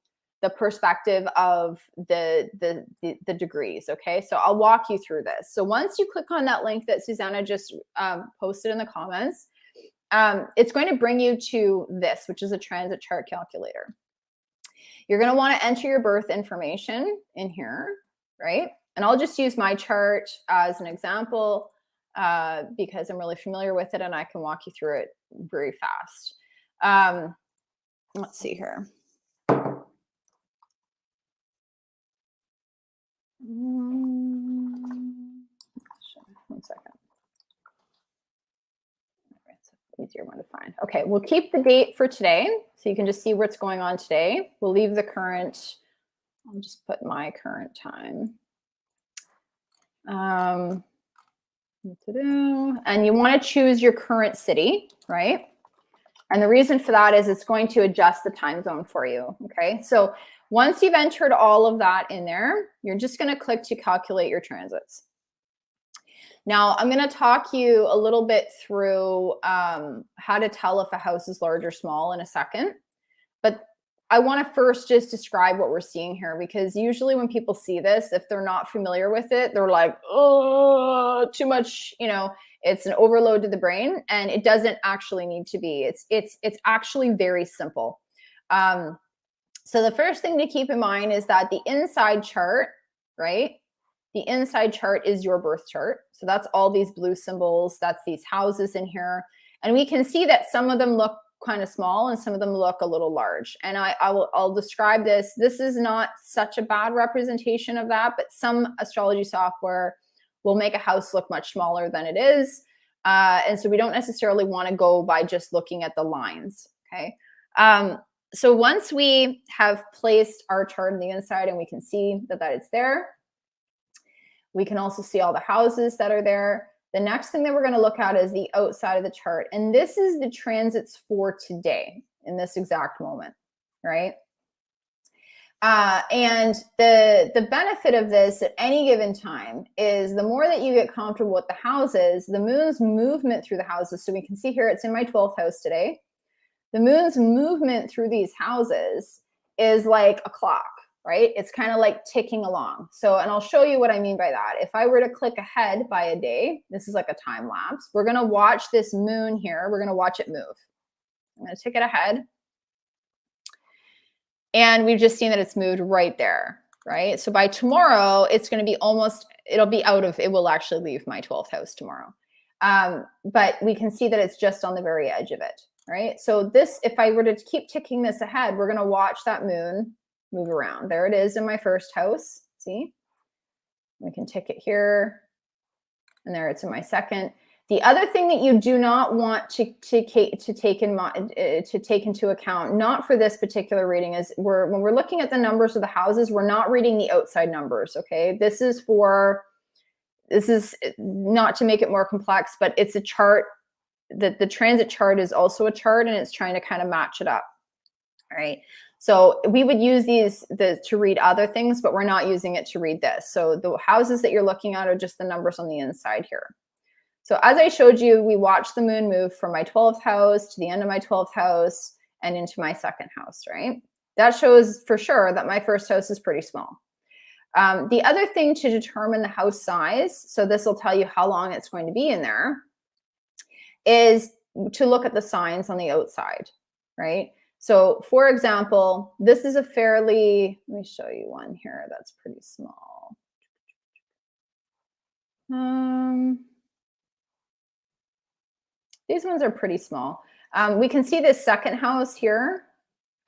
the perspective of the degrees. Okay, so I'll walk you through this. So once you click on that link that Susanna just posted in the comments, it's going to bring you to this, which is a transit chart calculator. You're going to want to enter your birth information in here, right? And I'll just use my chart as an example because I'm really familiar with it and I can walk you through it very fast. Let's see here. One second. Easier one to find. Okay, we'll keep the date for today so you can just see what's going on today. We'll leave the current, I'll just put my current time. And you want to choose your current city, right? And the reason for that is it's going to adjust the time zone for you, okay? So once you've entered all of that in there, you're just going to click to calculate your transits. Now, I'm going to talk you a little bit through how to tell if a house is large or small in a second. But I want to first just describe what we're seeing here, because usually when people see this, if they're not familiar with it, they're like, oh, too much, you know, it's an overload to the brain, and it doesn't actually need to be. It's actually very simple. So the first thing to keep in mind is that the inside chart, right? The inside chart is your birth chart. So that's all these blue symbols. That's these houses in here. And we can see that some of them look kind of small and some of them look a little large. And I'll describe this. This is not such a bad representation of that, but some astrology software will make a house look much smaller than it is. And so we don't necessarily want to go by just looking at the lines, okay? So once we have placed our chart on the inside and we can see that it's there, we can also see all the houses that are there. The next thing that we're going to look at is the outside of the chart. And this is the transits for today in this exact moment, right? And the benefit of this at any given time is the more that you get comfortable with the houses, the moon's movement through the houses. So we can see here, it's in my 12th house today. The moon's movement through these houses is like a clock, right? It's kind of like ticking along. So, and I'll show you what I mean by that. If I were to click ahead by a day, this is like a time lapse. We're going to watch this moon here. We're going to watch it move. I'm going to tick it ahead. And we've just seen that it's moved right there, right? So by tomorrow, it's going to be almost, it'll be out of, it will actually leave my 12th house tomorrow. But we can see that it's just on the very edge of it, right? So this, if I were to keep ticking this ahead, we're going to watch that moon move around. There it is in my first house. See? We can tick it here. And there it's in my second. The other thing that you do not want to take into account, not for this particular reading, is when we're looking at the numbers of the houses, we're not reading the outside numbers, okay? This is not to make it more complex, but it's a chart. The transit chart is also a chart, and it's trying to kind of match it up, all right? So we would use these to read other things, but we're not using it to read this. So the houses that you're looking at are just the numbers on the inside here. So as I showed you, we watched the moon move from my 12th house to the end of my 12th house and into my second house, right? That shows for sure that my first house is pretty small. The other thing to determine the house size, so this will tell you how long it's going to be in there, is to look at the signs on the outside, right? So for example, this is a fairly, let me show you one here that's pretty small. These ones are pretty small. We can see this second house here.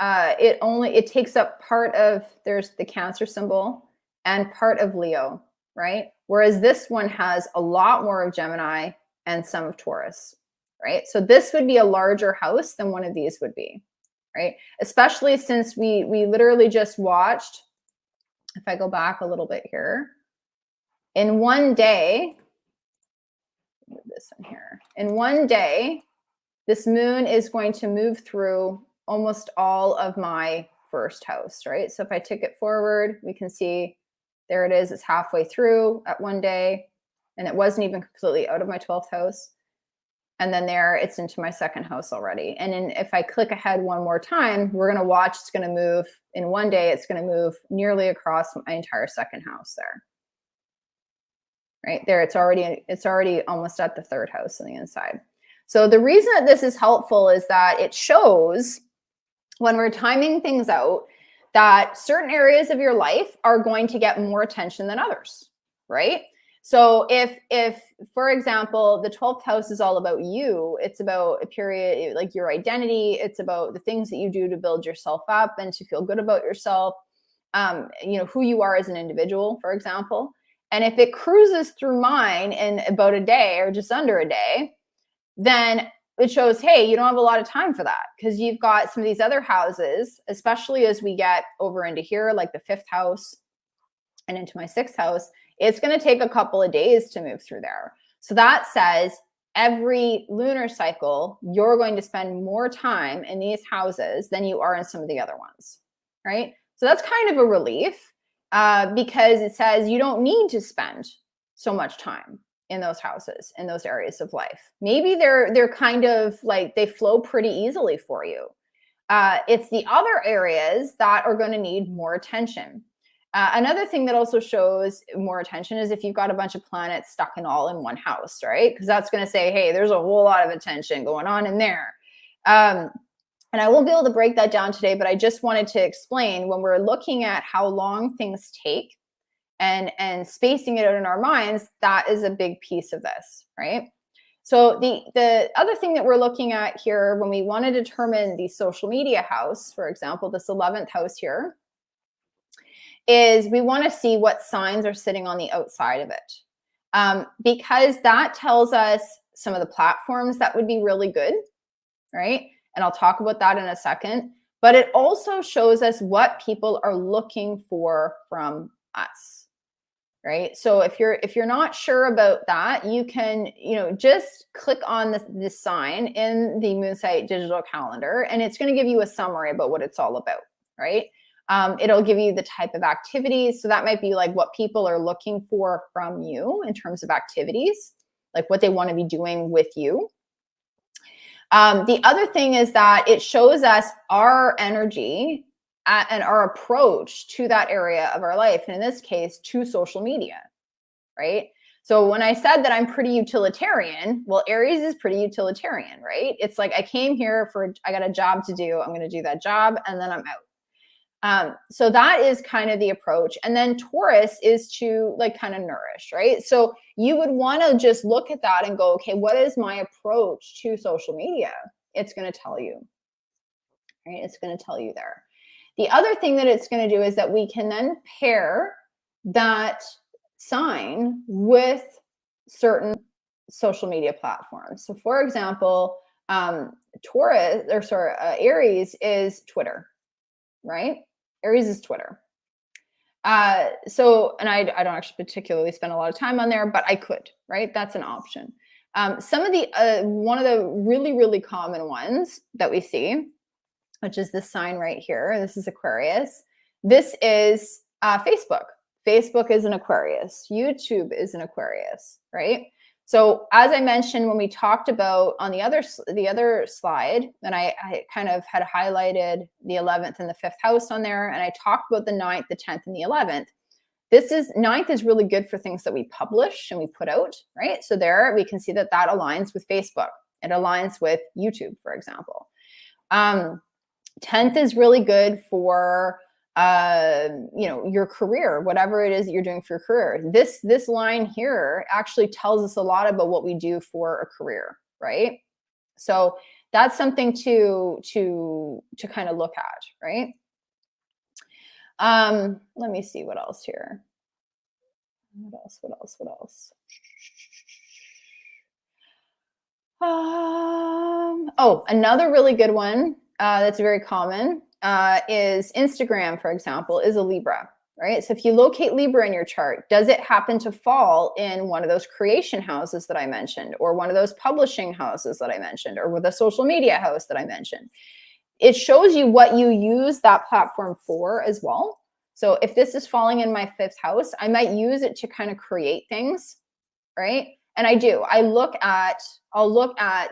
It takes up part of, there's the Cancer symbol and part of Leo, right? Whereas this one has a lot more of Gemini and some of Taurus, right? So this would be a larger house than one of these would be, right? Especially since we literally just watched, if I go back a little bit here, in one day, move this in here. In one day, this moon is going to move through almost all of my first house, right? So if I tick it forward, we can see there it is. It's halfway through at one day, and it wasn't even completely out of my 12th house. And then there, it's into my second house already. And then if I click ahead one more time, we're going to watch, it's going to move in one day. It's going to move nearly across my entire second house there. Right there, it's already almost at the third house on the inside. So the reason that this is helpful is that it shows when we're timing things out that certain areas of your life are going to get more attention than others, right? So if for example, the 12th house is all about you, it's about a period like your identity, it's about the things that you do to build yourself up and to feel good about yourself, who you are as an individual, for example. And if it cruises through mine in about a day or just under a day, then it shows, hey, you don't have a lot of time for that because you've got some of these other houses, especially as we get over into here, like the 5th house and into my 6th house, it's going to take a couple of days to move through there. So that says every lunar cycle, you're going to spend more time in these houses than you are in some of the other ones, right? So that's kind of a relief. Because it says you don't need to spend so much time in those houses, in those areas of life. Maybe they're kind of like they flow pretty easily for you. It's the other areas that are going to need more attention. Another thing that also shows more attention is if you've got a bunch of planets stuck in one house, right? Because that's going to say, hey, there's a whole lot of attention going on in there. And I won't be able to break that down today, but I just wanted to explain when we're looking at how long things take and spacing it out in our minds, that is a big piece of this, right? So the other thing that we're looking at here when we want to determine the social media house, for example, this 11th house here, is we want to see what signs are sitting on the outside of it. Because that tells us some of the platforms that would be really good, right? And I'll talk about that in a second. But it also shows us what people are looking for from us, right? So if you're not sure about that, you can, just click on this sign in the Moonsight digital calendar, and it's going to give you a summary about what it's all about, right? It'll give you the type of activities. So that might be like what people are looking for from you in terms of activities, like what they want to be doing with you. The other thing is that it shows us our energy and our approach to that area of our life, and in this case, to social media, right? So when I said that I'm pretty utilitarian, well, Aries is pretty utilitarian, right? It's like I came here I got a job to do. I'm going to do that job, and then I'm out. So that is kind of the approach. And then Taurus is to like kind of nourish, right? So you would want to just look at that and go, okay, what is my approach to social media? It's going to tell you, right? It's going to tell you there. The other thing that it's going to do is that we can then pair that sign with certain social media platforms. So for example, Aries is Twitter, right? Aries is Twitter. And I don't actually particularly spend a lot of time on there, but I could, right? That's an option. Some of one of the really, really common ones that we see, which is this sign right here. This is Aquarius. This is Facebook. Facebook is an Aquarius. YouTube is an Aquarius, right? So as I mentioned, when we talked about on the other slide, and I kind of had highlighted the 11th and the 5th house on there, and I talked about the 9th, the 10th, and the 11th. 9th is really good for things that we publish and we put out, right? So there we can see that aligns with Facebook. It aligns with YouTube, for example. 10th is really good for your career, whatever it is that you're doing for your career. This line here actually tells us a lot about what we do for a career, right? So that's something to kind of look at, right? Let me see what else here. What else? Another really good one that's very common is Instagram, for example, is a Libra, right? So if you locate Libra in your chart, does it happen to fall in one of those creation houses that I mentioned, or one of those publishing houses that I mentioned, or with a social media house that I mentioned? It shows you what you use that platform for as well. So if this is falling in my 5th house, I might use it to kind of create things, right? And I do. I'll look at,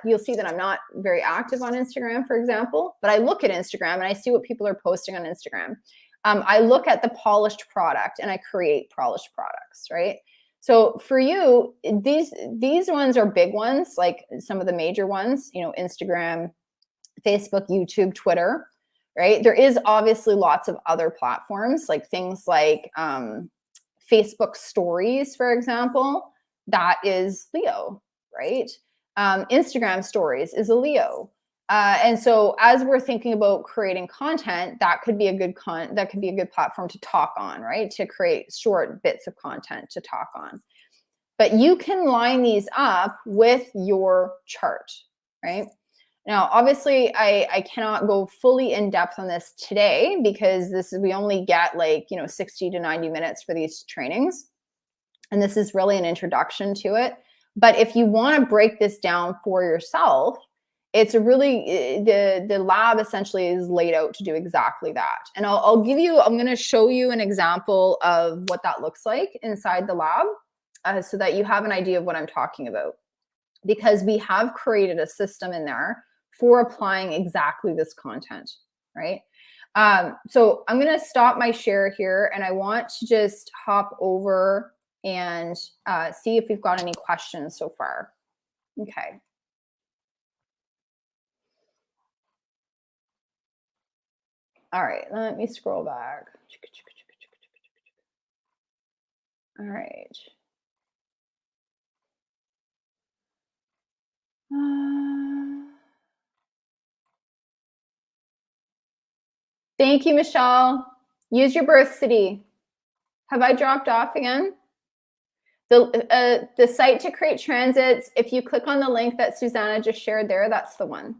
you'll see that I'm not very active on Instagram, for example, but I look at Instagram and I see what people are posting on Instagram. I look at the polished product and I create polished products, right? So for you, these ones are big ones, like some of the major ones, Instagram, Facebook, YouTube, Twitter, right? There is obviously lots of other platforms, like things like Facebook stories, for example. That is Leo, right? Instagram stories is a Leo. And so as we're thinking about creating content, that could be a good platform to talk on, right? To create short bits of content to talk on. But you can line these up with your chart, right? Now, obviously, I cannot go fully in depth on this today because we only get 60 to 90 minutes for these trainings. And this is really an introduction to it. But if you want to break this down for yourself, it's the lab essentially is laid out to do exactly that. And I'm going to show you an example of what that looks like inside the lab so that you have an idea of what I'm talking about. Because we have created a system in there for applying exactly this content, right? So I'm going to stop my share here, and I want to just hop over and see if we've got any questions so far. Okay. All right, let me scroll back. All right. Thank you, Michelle. Use your birth city. Have I dropped off again? The site to create transits, if you click on the link that Susanna just shared there, that's the one.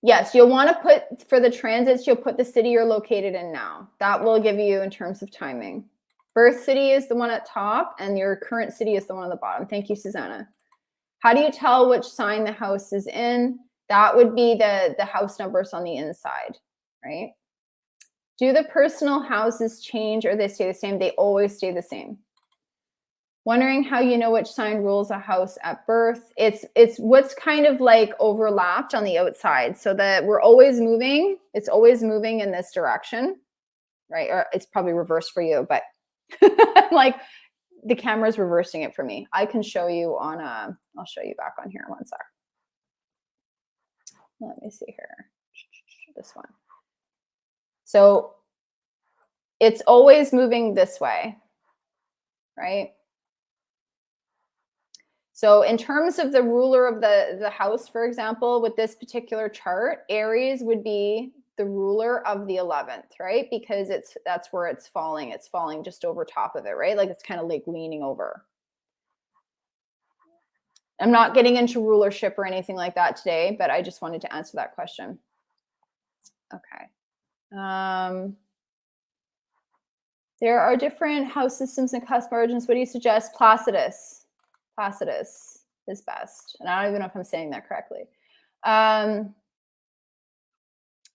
Yes, you'll want to put, for the transits, you'll put the city you're located in now. That will give you in terms of timing. Birth city is the one at top and your current city is the one on the bottom. Thank you, Susanna. How do you tell which sign the house is in? That would be the house numbers on the inside, right? Do the personal houses change or they stay the same? They always stay the same. Wondering how you know which sign rules a house at birth. It's what's kind of like overlapped on the outside so that we're always moving. It's always moving in this direction, right? Or it's probably reversed for you, but like the camera's reversing it for me. I can show you on, I'll show you back on here one sec. Let me see here, this one. So it's always moving this way, right? So in terms of the ruler of the house, for example, with this particular chart, Aries would be the ruler of the 11th, right? Because that's where it's falling. It's falling just over top of it, right? Like it's kind of like leaning over. I'm not getting into rulership or anything like that today, but I just wanted to answer that question. Okay. There are different house systems and cusp origins. What do you suggest? Placidus. Placidus is best. And I don't even know if I'm saying that correctly.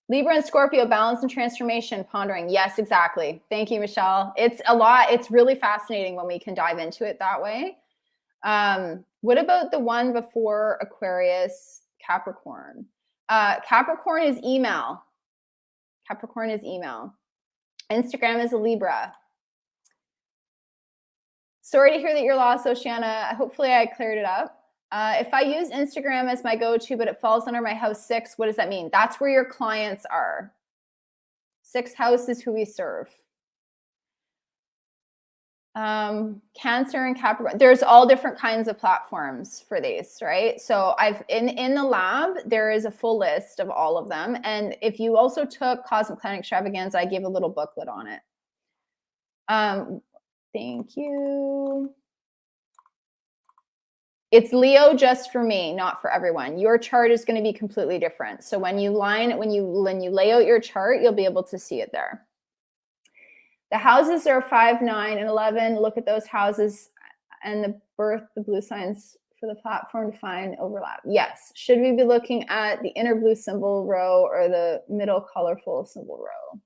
Libra and Scorpio, balance and transformation, pondering. Yes, exactly. Thank you, Michelle. It's a lot. It's really fascinating when we can dive into it that way. What about the one before Aquarius, Capricorn? Capricorn is email. Capricorn is email. Instagram is a Libra. Sorry to hear that you're lost, Oceana. Hopefully I cleared it up. If I use Instagram as my go-to, but it falls under my house 6, what does that mean? That's where your clients are. 6th house is who we serve. Cancer and Capricorn. There's all different kinds of platforms for these, right? So I've in the lab, there is a full list of all of them. And if you also took Cosmic Planet Extravaganza, I gave a little booklet on it. Thank you. It's Leo just for me, not for everyone. Your chart is going to be completely different. So when you lay out your chart, you'll be able to see it there. The houses are 5, 9, and 11. Look at those houses and the blue signs for the platform to find overlap. Yes. Should we be looking at the inner blue symbol row or the middle colorful symbol row?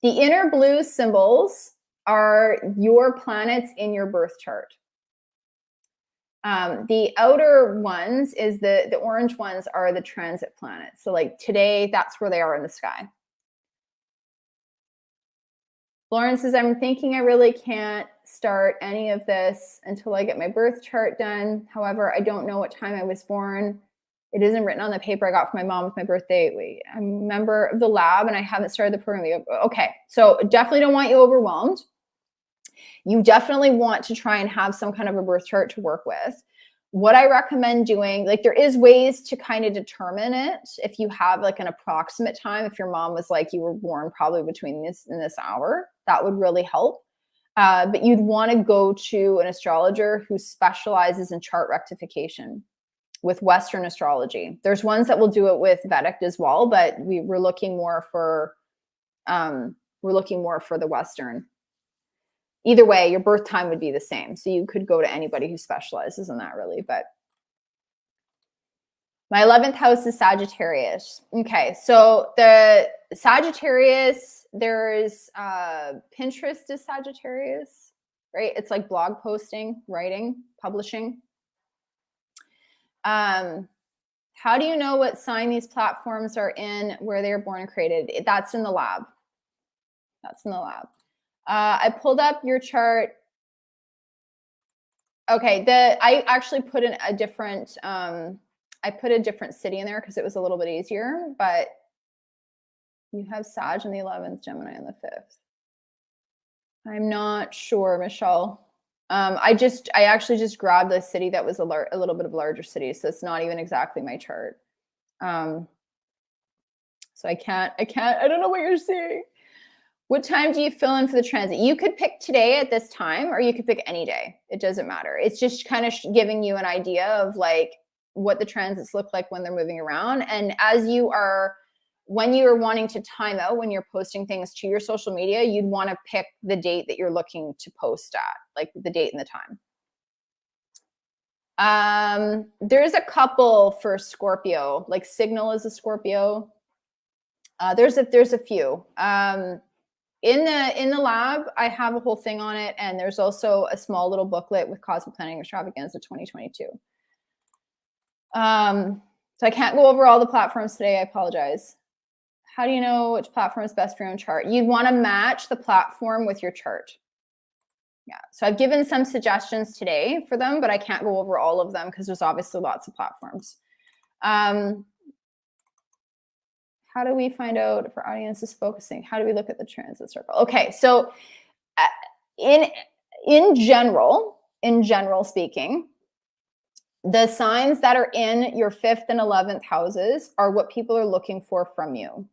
The inner blue symbols are your planets in your birth chart. The outer ones is the orange ones are the transit planets. So like today, that's where they are in the sky. Lauren says, I'm thinking I really can't start any of this until I get my birth chart done. However, I don't know what time I was born. It isn't written on the paper I got from my mom with my birthday. Wait, I'm a member of the lab and I haven't started the program. Okay, so definitely don't want you overwhelmed. You definitely want to try and have some kind of a birth chart to work with. What I recommend doing, like there is ways to kind of determine it. If you have like an approximate time, if your mom was like, you were born probably between this and this hour, that would really help. But you'd want to go to an astrologer who specializes in chart rectification with Western astrology. There's ones that will do it with Vedic as well, but we're looking more for the Western. Either way, your birth time would be the same. So you could go to anybody who specializes in that really, but my 11th house is Sagittarius. Okay, so the Sagittarius, there's Pinterest is Sagittarius, right? It's like blog posting, writing, publishing. How do you know what sign these platforms are in, where they're born and created? That's in the lab. That's in the lab. I pulled up your chart. Okay, I actually put in a different, I put a different city in there because it was a little bit easier, but you have Sag on the 11th, Gemini on the 5th. I'm not sure, Michelle. I actually just grabbed a city that was a little bit of a larger city, so it's not even exactly my chart. So I don't know what you're seeing. What time do you fill in for the transit? You could pick today at this time, or you could pick any day. It doesn't matter. It's just kind of giving you an idea of like what the transits look like when they're moving around. And when you are wanting to time out, when you're posting things to your social media, you'd want to pick the date that you're looking to post at, like the date and the time. There's a couple for Scorpio, like Signal is a Scorpio. There's a few. In the lab, I have a whole thing on it, and there's also a small little booklet with Cosmic Planning Extravaganza 2022. So I can't go over all the platforms today. I apologize. How do you know which platform is best for your own chart? You'd want to match the platform with your chart. Yeah. So I've given some suggestions today for them, but I can't go over all of them because there's obviously lots of platforms. How do we find out if our audience is focusing? How do we look at the transit circle? Okay, so in general speaking, the signs that are in your 5th and 11th houses are what people are looking for from you.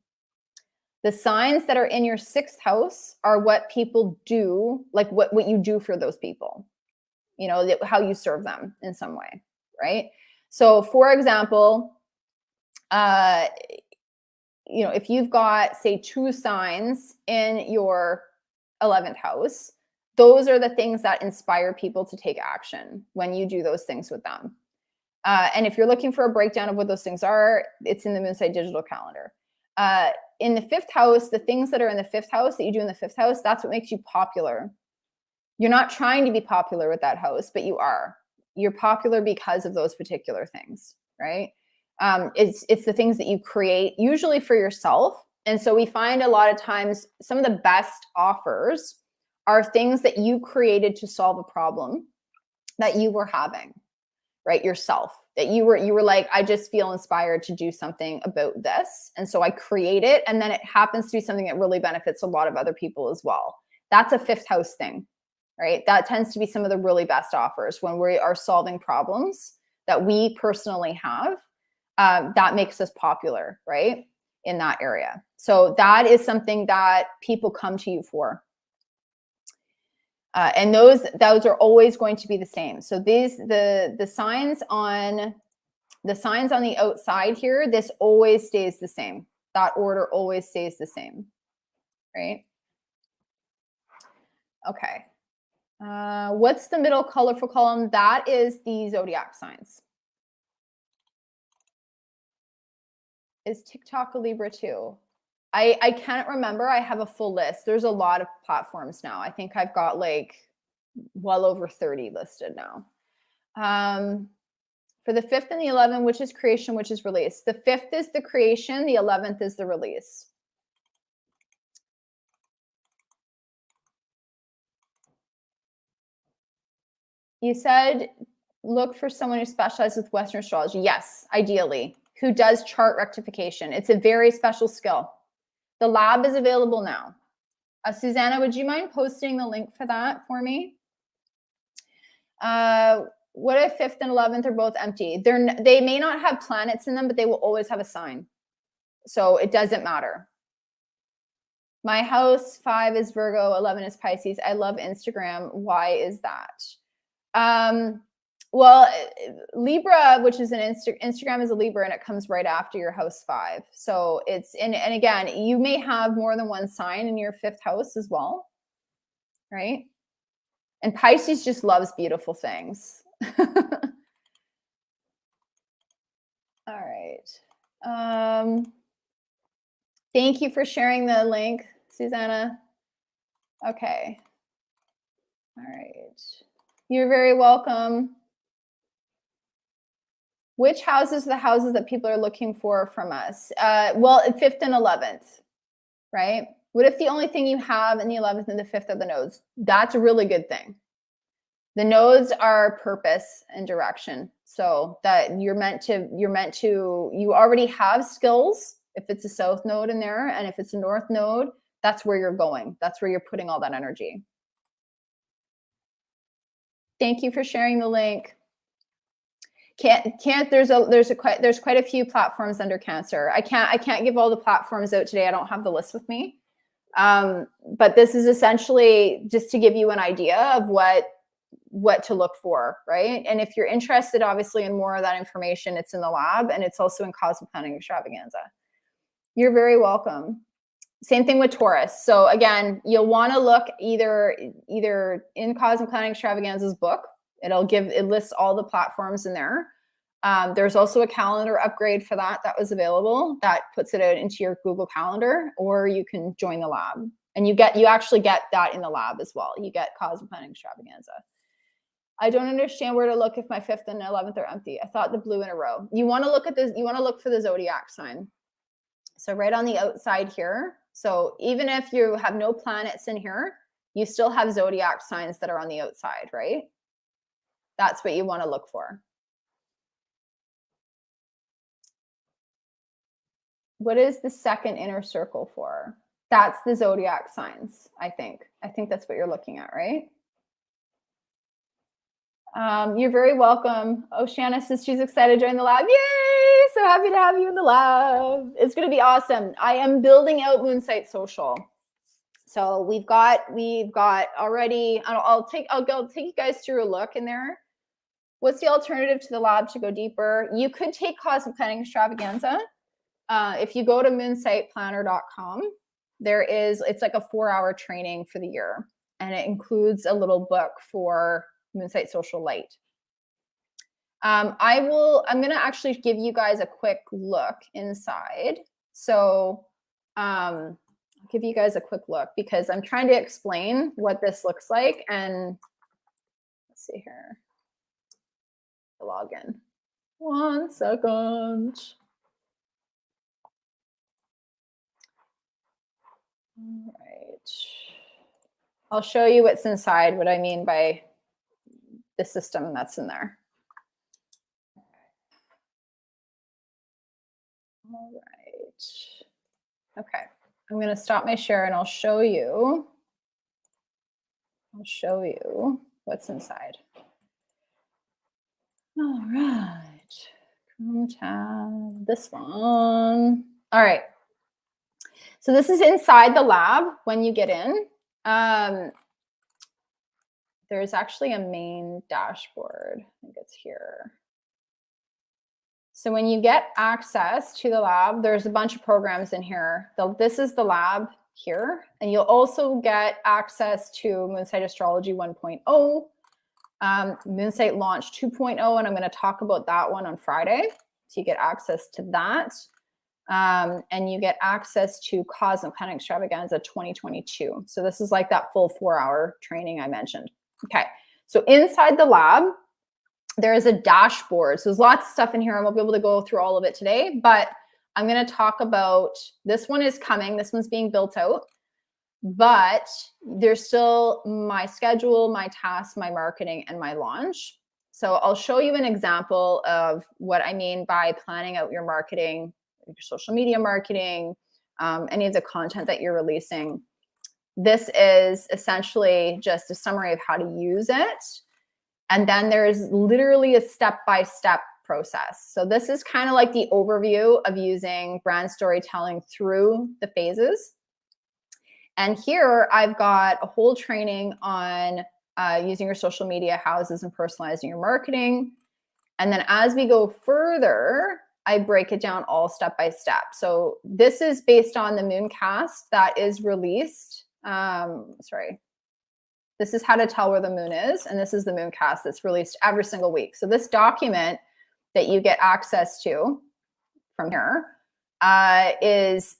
The signs that are in your 6th house are what people do, like what you do for those people, you know, how you serve them in some way, right? So for example, you know, if you've got, say, 2 signs in your 11th house, those are the things that inspire people to take action when you do those things with them. And if you're looking for a breakdown of what those things are, it's in the Moonside Digital Calendar. In the 5th house, the things that are in the 5th house that you do in the 5th house, that's what makes you popular. You're not trying to be popular with that house, but you are. You're popular because of those particular things, right? It's the things that you create, usually for yourself. And so we find a lot of times some of the best offers are things that you created to solve a problem that you were having, right? Yourself, that you were like, I just feel inspired to do something about this. And so I create it. And then it happens to be something that really benefits a lot of other people as well. That's a 5th house thing, right? That tends to be some of the really best offers when we are solving problems that we personally have. That makes us popular, right? In that area. So that is something that people come to you for. And those are always going to be the same. So the signs on the outside here, this always stays the same. That order always stays the same, right? Okay. What's the middle colorful column? That is the zodiac signs. Is TikTok a Libra too? I can't remember. I have a full list. There's a lot of platforms now. I think I've got like well over 30 listed now. For the 5th and the 11th, which is creation, which is release. The 5th is the creation. The 11th is the release. You said look for someone who specializes with Western astrology. Yes, ideally. Who does chart rectification. It's a very special skill. The lab is available now. Susanna, would you mind posting the link for that for me? What if 5th and 11th are both empty? They may not have planets in them, but they will always have a sign. So it doesn't matter. My house 5 is Virgo, 11 is Pisces. I love Instagram. Why is that? Well, Libra, which is Instagram is a Libra, and it comes right after your house 5. So it's, and again, you may have more than one sign in your 5th house as well, right? And Pisces just loves beautiful things. All right. Thank you for sharing the link, Susanna. Okay. All right. You're very welcome. Which houses are the houses that people are looking for from us? Well, 5th and 11th, right? What if the only thing you have in the 11th and the 5th are the nodes? That's a really good thing. The nodes are purpose and direction. So that you already have skills. If it's a south node in there, and if it's a north node, that's where you're going. That's where you're putting all that energy. Thank you for sharing the link. There's quite a few platforms under Cancer. I can't give all the platforms out today. I don't have the list with me. But this is essentially just to give you an idea of what what to look for, right? And if you're interested, obviously, in more of that information, it's in the lab, and it's also in Cosmic Planning Extravaganza. You're very welcome. Same thing with Taurus. So again, you'll want to look either in Cosmic Planning Extravaganza's book. It lists all the platforms in there. There's also a calendar upgrade for that was available that puts it out into your Google Calendar, or you can join the lab. And you actually get that in the lab as well. You get Cosmic Planning Extravaganza. I don't understand where to look if my 5th and 11th are empty. I thought the blue in a row. You want to look at this. You want to look for the zodiac sign. So right on the outside here. So even if you have no planets in here, you still have zodiac signs that are on the outside, right? That's what you want to look for. What is the second inner circle for? That's the zodiac signs, I think. I think that's what you're looking at, right? You're very welcome. Oceana says she's excited to join the lab. Yay! So happy to have you in the lab. It's going to be awesome. I am building out Moonsight Social. So we've got already, I'll take you guys through a look in there. What's the alternative to the lab to go deeper? You could take Cosmic Planning Extravaganza. If you go to moonsightplanner.com, it's like a 4-hour training for the year. And it includes a little book for Moonsight Social Light. I'm going to actually give you guys a quick look inside. So I'll give you guys a quick look because I'm trying to explain what this looks like. And let's see here. Log in. 1 second. All right. I'll show you what's inside, what I mean by the system that's in there. All right. Okay. I'm going to stop my share and I'll show you what's inside. All right. Chrome tab, this one. All right. So this is inside the lab when you get in. There's actually a main dashboard. I think it's here. So when you get access to the lab, there's a bunch of programs in here. This is the lab here. And you'll also get access to Moonsight Astrology 1.0, Moonsight Launch 2.0, and I'm going to talk about that one on Friday. So you get access to that. And you get access to Cosmic Planning Extravaganza 2022. So this is like that full 4-hour training I mentioned. Okay, so inside the lab, there is a dashboard. So there's lots of stuff in here. I won't be able to go through all of it today, but I'm going to talk about, this one is coming. This one's being built out, but there's still my schedule, my tasks, my marketing, and my launch. So I'll show you an example of what I mean by planning out your marketing, your social media marketing, any of the content that you're releasing. This is essentially just a summary of how to use it. And then there's literally a step-by-step process. So this is kind of like the overview of using brand storytelling through the phases. And here I've got a whole training on using your social media houses and personalizing your marketing. And then as we go further, I break it down all step by step. So this is based on the Mooncast that is released. This is how to tell where the moon is. And this is the Mooncast that's released every single week. So this document that you get access to from here is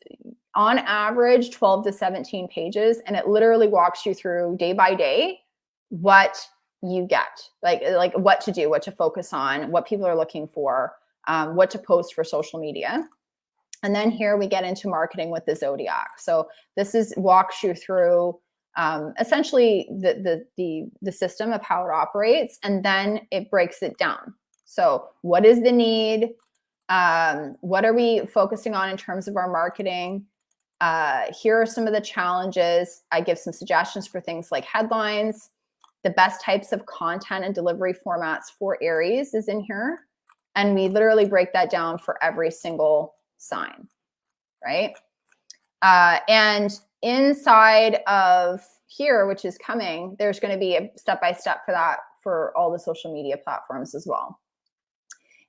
on average 12 to 17 pages. And it literally walks you through day by day what you get, like what to do, what to focus on, what people are looking for, what to post for social media. And then here we get into marketing with the zodiac. So this walks you through essentially the system of how it operates, and then it breaks it down. So what is the need? What are we focusing on in terms of our marketing? Here are some of the challenges. I give some suggestions for things like headlines. The best types of content and delivery formats for Aries is in here. And we literally break that down for every single sign, right? And inside of here, which is coming, there's going to be a step-by-step for that for all the social media platforms as well.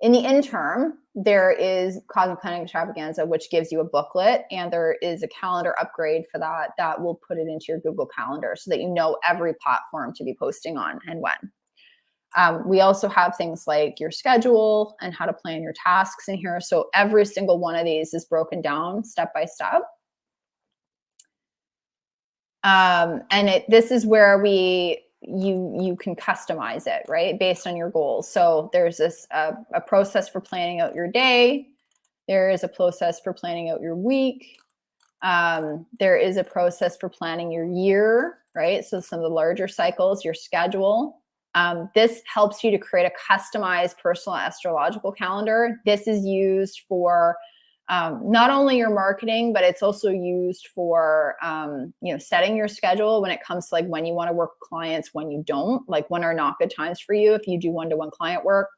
In the interim, there is Cosmic Planning Extravaganza, which gives you a booklet, and there is a calendar upgrade for that will put it into your Google Calendar so that you know every platform to be posting on and when. We also have things like your schedule and how to plan your tasks in here. So every single one of these is broken down step by step. This is where you can customize it, right, based on your goals. So there's a process for planning out your day. There is a process for planning out your week. There is a process for planning your year, right? So some of the larger cycles, your schedule. This helps you to create a customized personal astrological calendar. This is used for not only your marketing, but it's also used for, setting your schedule when it comes to like when you want to work with clients, when you don't, like when are not good times for you if you do one-to-one client work.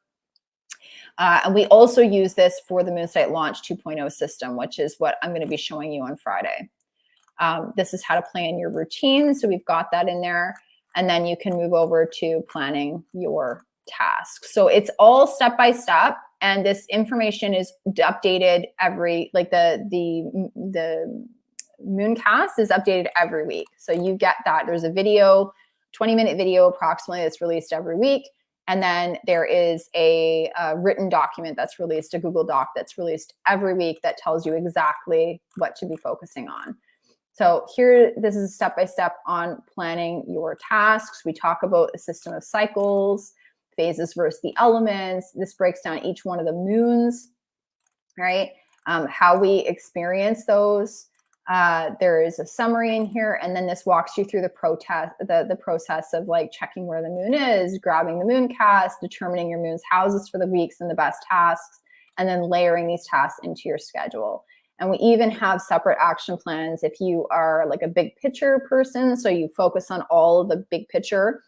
And we also use this for the Moonsight Launch 2.0 system, which is what I'm going to be showing you on Friday. This is how to plan your routine. So we've got that in there. And then you can move over to planning your tasks. So it's all step by step. And this information is updated every, like the Mooncast is updated every week. So you get that. There's a video, 20-minute video approximately that's released every week. And then there is a written document that's released, a Google Doc that's released every week that tells you exactly what to be focusing on. So here, this is a step-by-step on planning your tasks. We talk about a system of cycles, phases versus the elements. This breaks down each one of the moons, right? How we experience those. There is a summary in here, and then this walks you through the process of like checking where the moon is, grabbing the Mooncast, determining your moon's houses for the weeks and the best tasks, and then layering these tasks into your schedule. And we even have separate action plans if you are like a big picture person, so you focus on all of the big picture,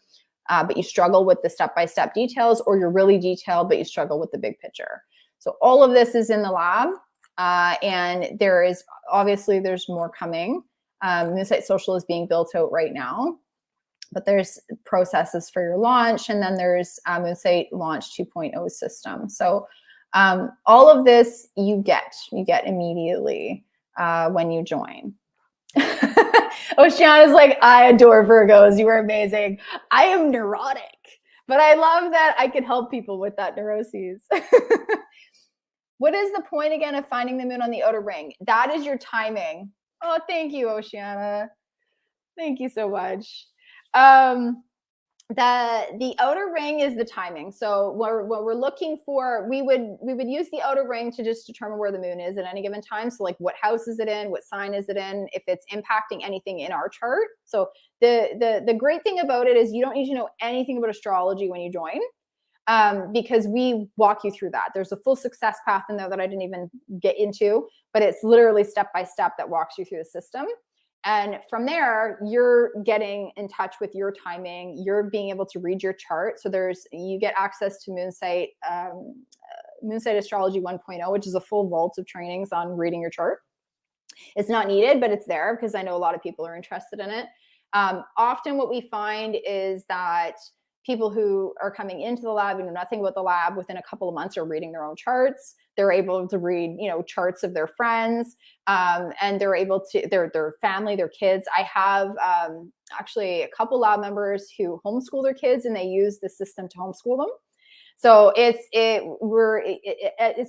but you struggle with the step-by-step details, or you're really detailed, but you struggle with the big picture. So all of this is in the lab, and there's more coming. Moonsight Social is being built out right now, but there's processes for your launch, and then there's Moonsight Launch 2.0 system. So all of this you get immediately when you join. Oceana's like, I adore Virgos. You are amazing. I am neurotic, but I love that I can help people with that neuroses. What is the point again of finding the moon on the outer ring? That is your timing. Oh, thank you, Oceana. Thank you so much. The outer ring is the timing. So what we're looking for, we would use the outer ring to just determine where the moon is at any given time. So like what house is it in, what sign is it in, if it's impacting anything in our chart. So the great thing about it is you don't need to know anything about astrology when you join, because we walk you through that. There's a full success path in there that I didn't even get into, but it's literally step by step that walks you through the system. And from there, you're getting in touch with your timing. You're being able to read your chart. So you get access to Moonsight Astrology 1.0, which is a full vault of trainings on reading your chart. It's not needed, but it's there because I know a lot of people are interested in it. Often what we find is that people who are coming into the lab and know nothing about the lab within a couple of months are reading their own charts. They're able to read, charts of their friends, and they're able to, their family, their kids. I have actually a couple lab members who homeschool their kids, and they use the system to homeschool them. So it's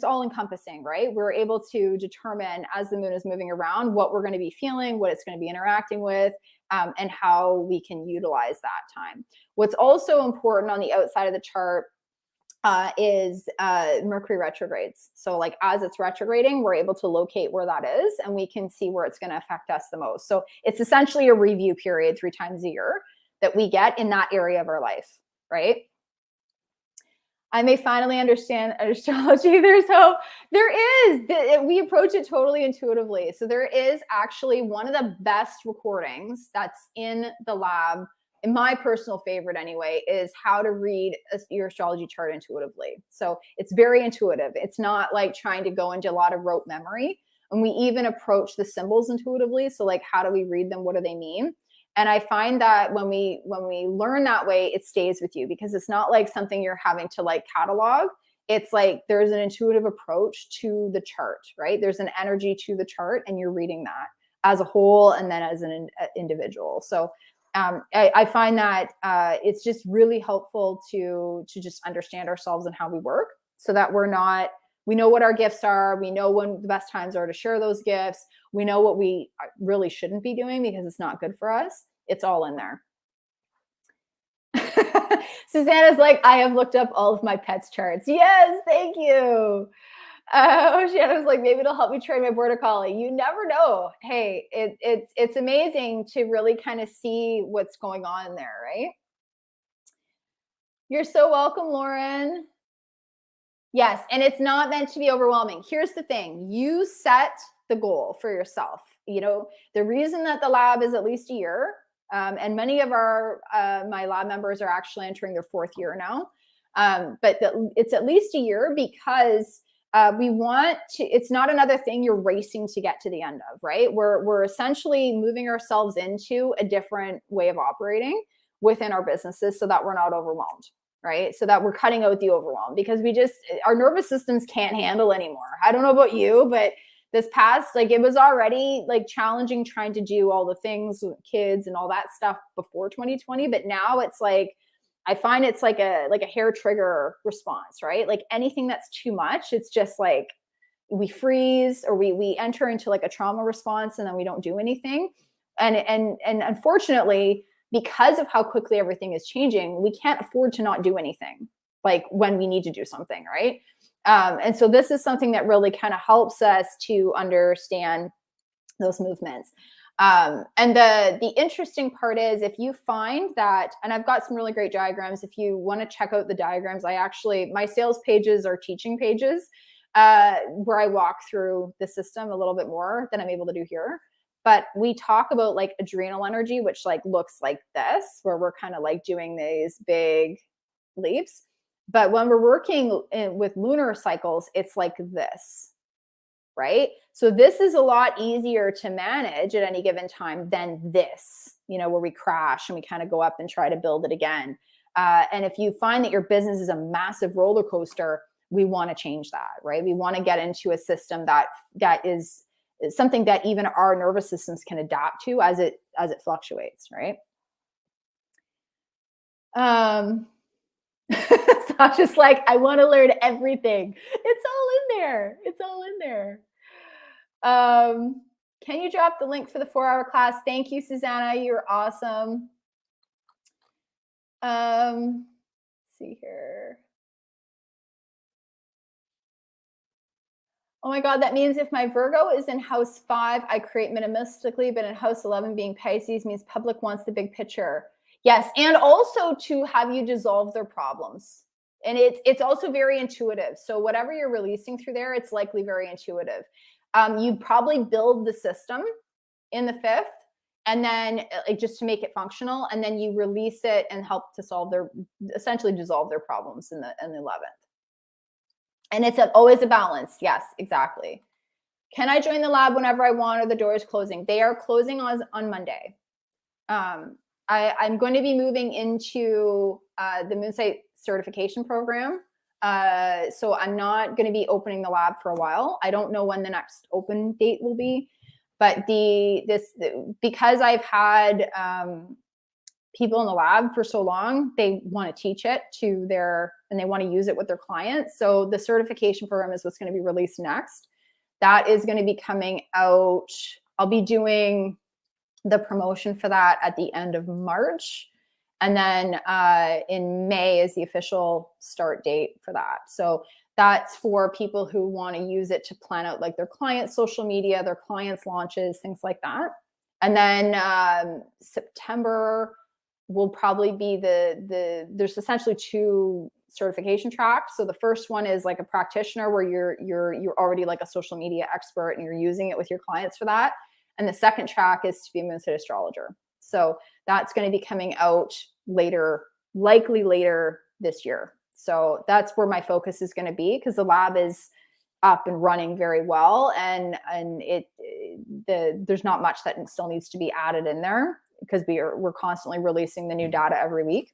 all encompassing, right? We're able to determine as the moon is moving around what we're going to be feeling, what it's going to be interacting with, and how we can utilize that time. What's also important on the outside of the chart is Mercury retrogrades. So like as it's retrograding, we're able to locate where that is, and we can see where it's going to affect us the most. So it's essentially a review period 3 times a year that we get in that area of our life, right? I may finally understand astrology. There's hope. There is. We approach it totally intuitively. So there is actually one of the best recordings that's in the lab, in my personal favorite anyway, is how to read your astrology chart intuitively. So it's very intuitive. It's not like trying to go into a lot of rote memory. And we even approach the symbols intuitively. So like, how do we read them? What do they mean? And I find that when we learn that way, it stays with you, because it's not like something you're having to like catalog. It's like there's an intuitive approach to the chart, right? There's an energy to the chart, and you're reading that as a whole and then as an individual. So I find that it's just really helpful to just understand ourselves and how we work, so that we know what our gifts are. We know when the best times are to share those gifts. We know what we really shouldn't be doing because it's not good for us. It's all in there. Susanna's like, I have looked up all of my pets' charts. Yes, thank you. Shanna's like, maybe it'll help me train my border collie. You never know. Hey, it's amazing to really kind of see what's going on there, right? You're so welcome, Lauren. Yes, and it's not meant to be overwhelming. Here's the thing. You set the goal for yourself. You know, the reason that the lab is at least a year, and many of my lab members are actually entering their 4th year now, but it's at least a year because we want to, it's not another thing you're racing to get to the end of, right? We're essentially moving ourselves into a different way of operating within our businesses so that we're not overwhelmed, right? So that we're cutting out the overwhelm, because our nervous systems can't handle anymore. I don't know about you, but this past, like, it was already like challenging trying to do all the things with kids and all that stuff before 2020. But now it's like, I find it's like a hair trigger response, right? Like anything that's too much, it's just like we freeze, or we enter into like a trauma response, and then we don't do anything. And unfortunately, because of how quickly everything is changing, we can't afford to not do anything like when we need to do something, right? And so this is something that really kind of helps us to understand those movements. And the interesting part is, if you find that, and I've got some really great diagrams, if you want to check out the diagrams, my sales pages are teaching pages where I walk through the system a little bit more than I'm able to do here. But we talk about like adrenal energy, which like looks like this, where we're kind of like doing these big leaps. But when we're working with lunar cycles, it's like this, right? So this is a lot easier to manage at any given time than this, where we crash and we kind of go up and try to build it again. And if you find that your business is a massive roller coaster, we want to change that, right? We want to get into a system that is something that even our nervous systems can adapt to as it fluctuates, right? Sasha's like, I want to learn everything. It's all in there. It's all in there. Can you drop the link for the 4-hour class? Thank you, Susanna. You're awesome. Let's see here. Oh my God, that means if my Virgo is in house 5, I create minimalistically, but in house 11 being Pisces means public wants the big picture. Yes, and also to have you dissolve their problems. And it's also very intuitive. So whatever you're releasing through there, it's likely very intuitive. You probably build the system in the 5th, and then just to make it functional, and then you release it and help to essentially dissolve their problems in the 11th. And it's always a balance. Yes, exactly. Can I join the lab whenever I want, or the door is closing? They are closing on Monday. I'm going to be moving into the Moonsight certification program. So I'm not going to be opening the lab for a while. I don't know when the next open date will be, but because I've had people in the lab for so long, they want to teach it and they want to use it with their clients. So the certification program is what's going to be released next. That is going to be coming out. I'll be doing the promotion for that at the end of March. And then in May is the official start date for that. So that's for people who want to use it to plan out like their clients' social media, their clients' launches, things like that. And then September will probably be there's essentially 2 certification tracks. So the first one is like a practitioner, where you're already like a social media expert and you're using it with your clients for that. And the second track is to be a Moonsight astrologer. So that's going to be coming out likely later this year. So that's where my focus is going to be, because the lab is up and running very well, and there's not much that still needs to be added in there. because we're constantly releasing the new data every week.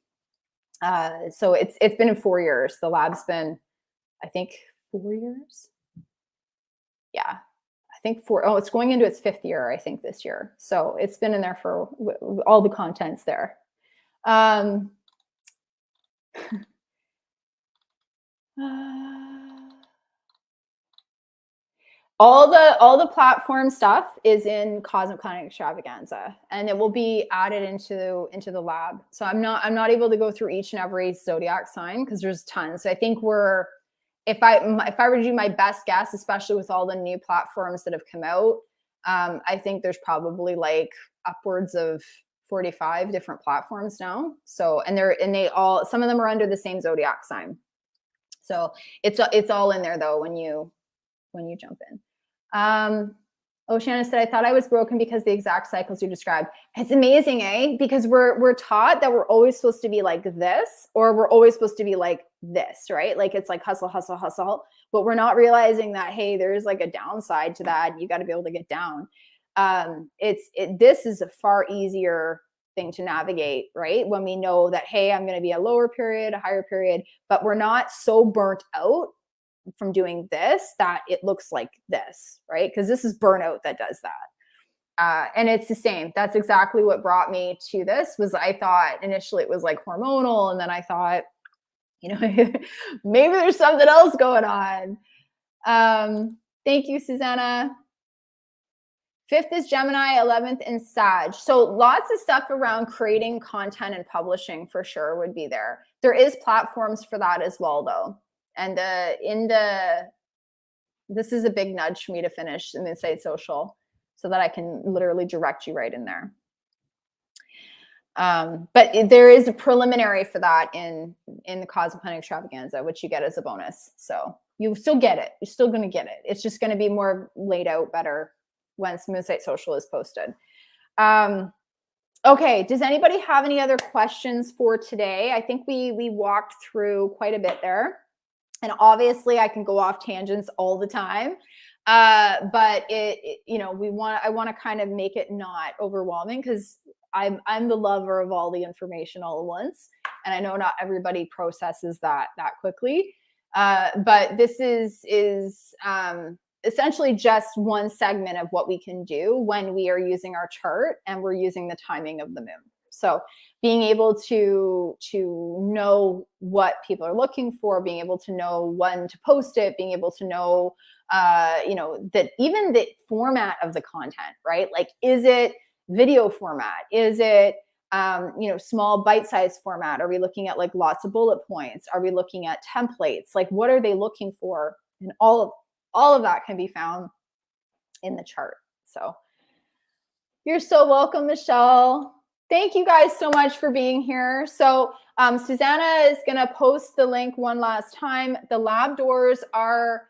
So it's been in 4 years. The lab's been, I think, 4 years. Yeah, I think it's going into its 5th year, I think, this year. So it's been in there for all the content's there. All the platform stuff is in Cosmic Planning Extravaganza, and it will be added into the lab. So I'm not able to go through each and every zodiac sign because there's tons. So I think if I were to do my best guess, especially with all the new platforms that have come out, I think there's probably like upwards of 45 different platforms now. So some of them are under the same zodiac sign. So it's all in there though when you jump in. Shannon said, I thought I was broken because the exact cycles you described. It's amazing, eh? Because we're taught that we're always supposed to be like this, or we're always supposed to be like this, right? Like it's like hustle, hustle, hustle. But we're not realizing that, hey, there's like a downside to that. You got to be able to get down. This is a far easier thing to navigate, right? When we know that, hey, I'm going to be a lower period, a higher period, but we're not so burnt out from doing this that it looks like this, right? Because this is burnout that does that. And it's the same. That's exactly what brought me to this. Was I thought initially it was like hormonal, and then I thought, maybe there's something else going on. Thank you, Susanna. 5th is Gemini, 11th in Sag. So lots of stuff around creating content and publishing for sure would be there. There is platforms for that as well, though. And this is a big nudge for me to finish in Insight Social so that I can literally direct you right in there. But there is a preliminary for that in the Cosmic Planning Extravaganza, which you get as a bonus. So you still get it. You're still going to get it. It's just going to be more laid out better once Moonsight Social is posted. Okay, does anybody have any other questions for today? I think we walked through quite a bit there. And obviously I can go off tangents all the time. But I want to kind of make it not overwhelming, because I'm the lover of all the information all at once. And I know not everybody processes that quickly. But this is essentially just one segment of what we can do when we are using our chart and we're using the timing of the moon. So being able to know what people are looking for, being able to know when to post it, being able to know, that even the format of the content, right? Like, is it video format? Is it, small bite-sized format? Are we looking at like lots of bullet points? Are we looking at templates? Like, what are they looking for? And all of that can be found in the chart. So you're so welcome, Michelle. Thank you guys so much for being here. So Susanna is going to post the link one last time. The lab doors are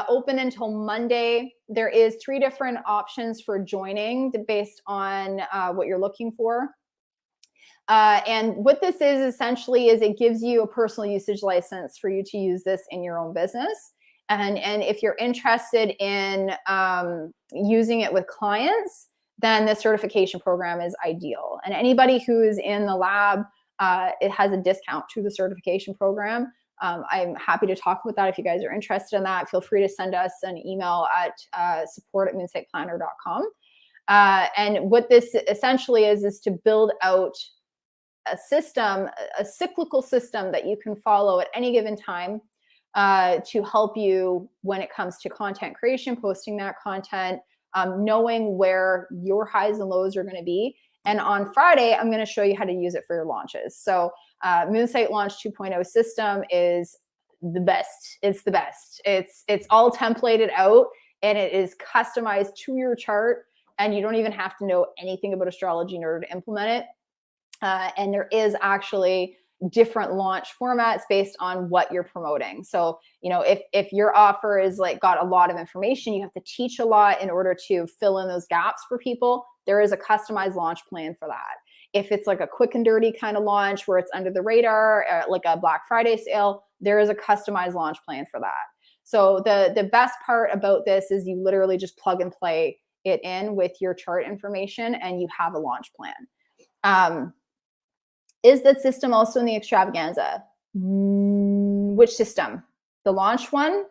open until Monday. There is 3 different options for joining based on what you're looking for. And what this is essentially is it gives you a personal usage license for you to use this in your own business. And if you're interested in using it with clients, then the certification program is ideal. And anybody who's in the lab, it has a discount to the certification program. I'm happy to talk about that if you guys are interested in that. Feel free to send us an email at support@moonsightplanner.com. And what this essentially is to build out a system, a cyclical system that you can follow at any given time to help you when it comes to content creation, posting that content, knowing where your highs and lows are going to be. And on Friday, I'm going to show you how to use it for your launches. So Moonsight Launch 2.0 system is the best. It's the best. It's all templated out, and it is customized to your chart, and you don't even have to know anything about astrology in order to implement it. And there is actually different launch formats based on what you're promoting. So, if your offer is like got a lot of information, you have to teach a lot in order to fill in those gaps for people. There is a customized launch plan for that. If it's like a quick and dirty kind of launch where it's under the radar, like a Black Friday sale, there is a customized launch plan for that. So the best part about this is you literally just plug and play it in with your chart information and you have a launch plan. Is that system also in the extravaganza? Which system? The launch one?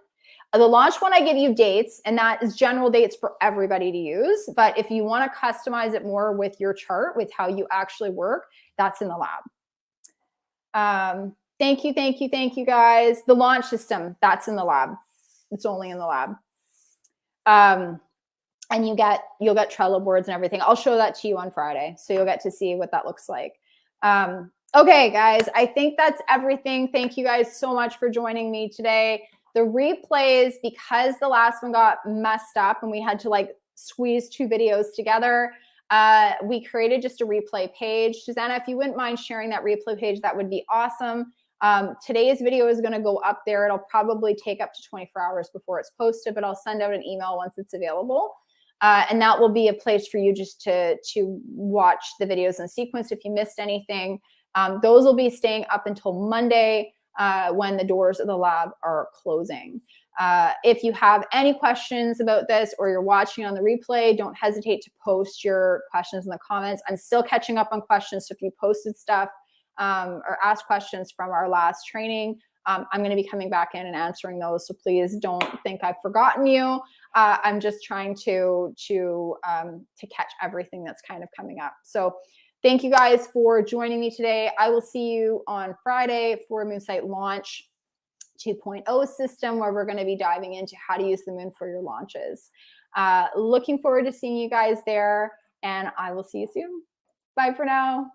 The launch one, I give you dates, and that is general dates for everybody to use. But if you want to customize it more with your chart, with how you actually work, that's in the lab. Thank you, guys. The launch system, that's in the lab. It's only in the lab. And you'll get Trello boards and everything. I'll show that to you on Friday, so you'll get to see what that looks like. Okay, guys, I think that's everything. Thank you guys so much for joining me today. The replays, because the last one got messed up and we had to like squeeze 2 videos together, we created just a replay page. Susanna, if you wouldn't mind sharing that replay page, that would be awesome. Today's video is going to go up there. It'll probably take up to 24 hours before it's posted, but I'll send out an email once it's available. And that will be a place for you just to watch the videos in sequence if you missed anything. Those will be staying up until Monday when the doors of the lab are closing. If you have any questions about this or you're watching on the replay, don't hesitate to post your questions in the comments. I'm still catching up on questions, so if you posted stuff or asked questions from our last training, I'm going to be coming back in and answering those. So please don't think I've forgotten you. I'm just trying to catch everything that's kind of coming up. So thank you guys for joining me today. I will see you on Friday for Moonsight Launch 2.0 system, where we're going to be diving into how to use the moon for your launches. Looking forward to seeing you guys there, and I will see you soon. Bye for now.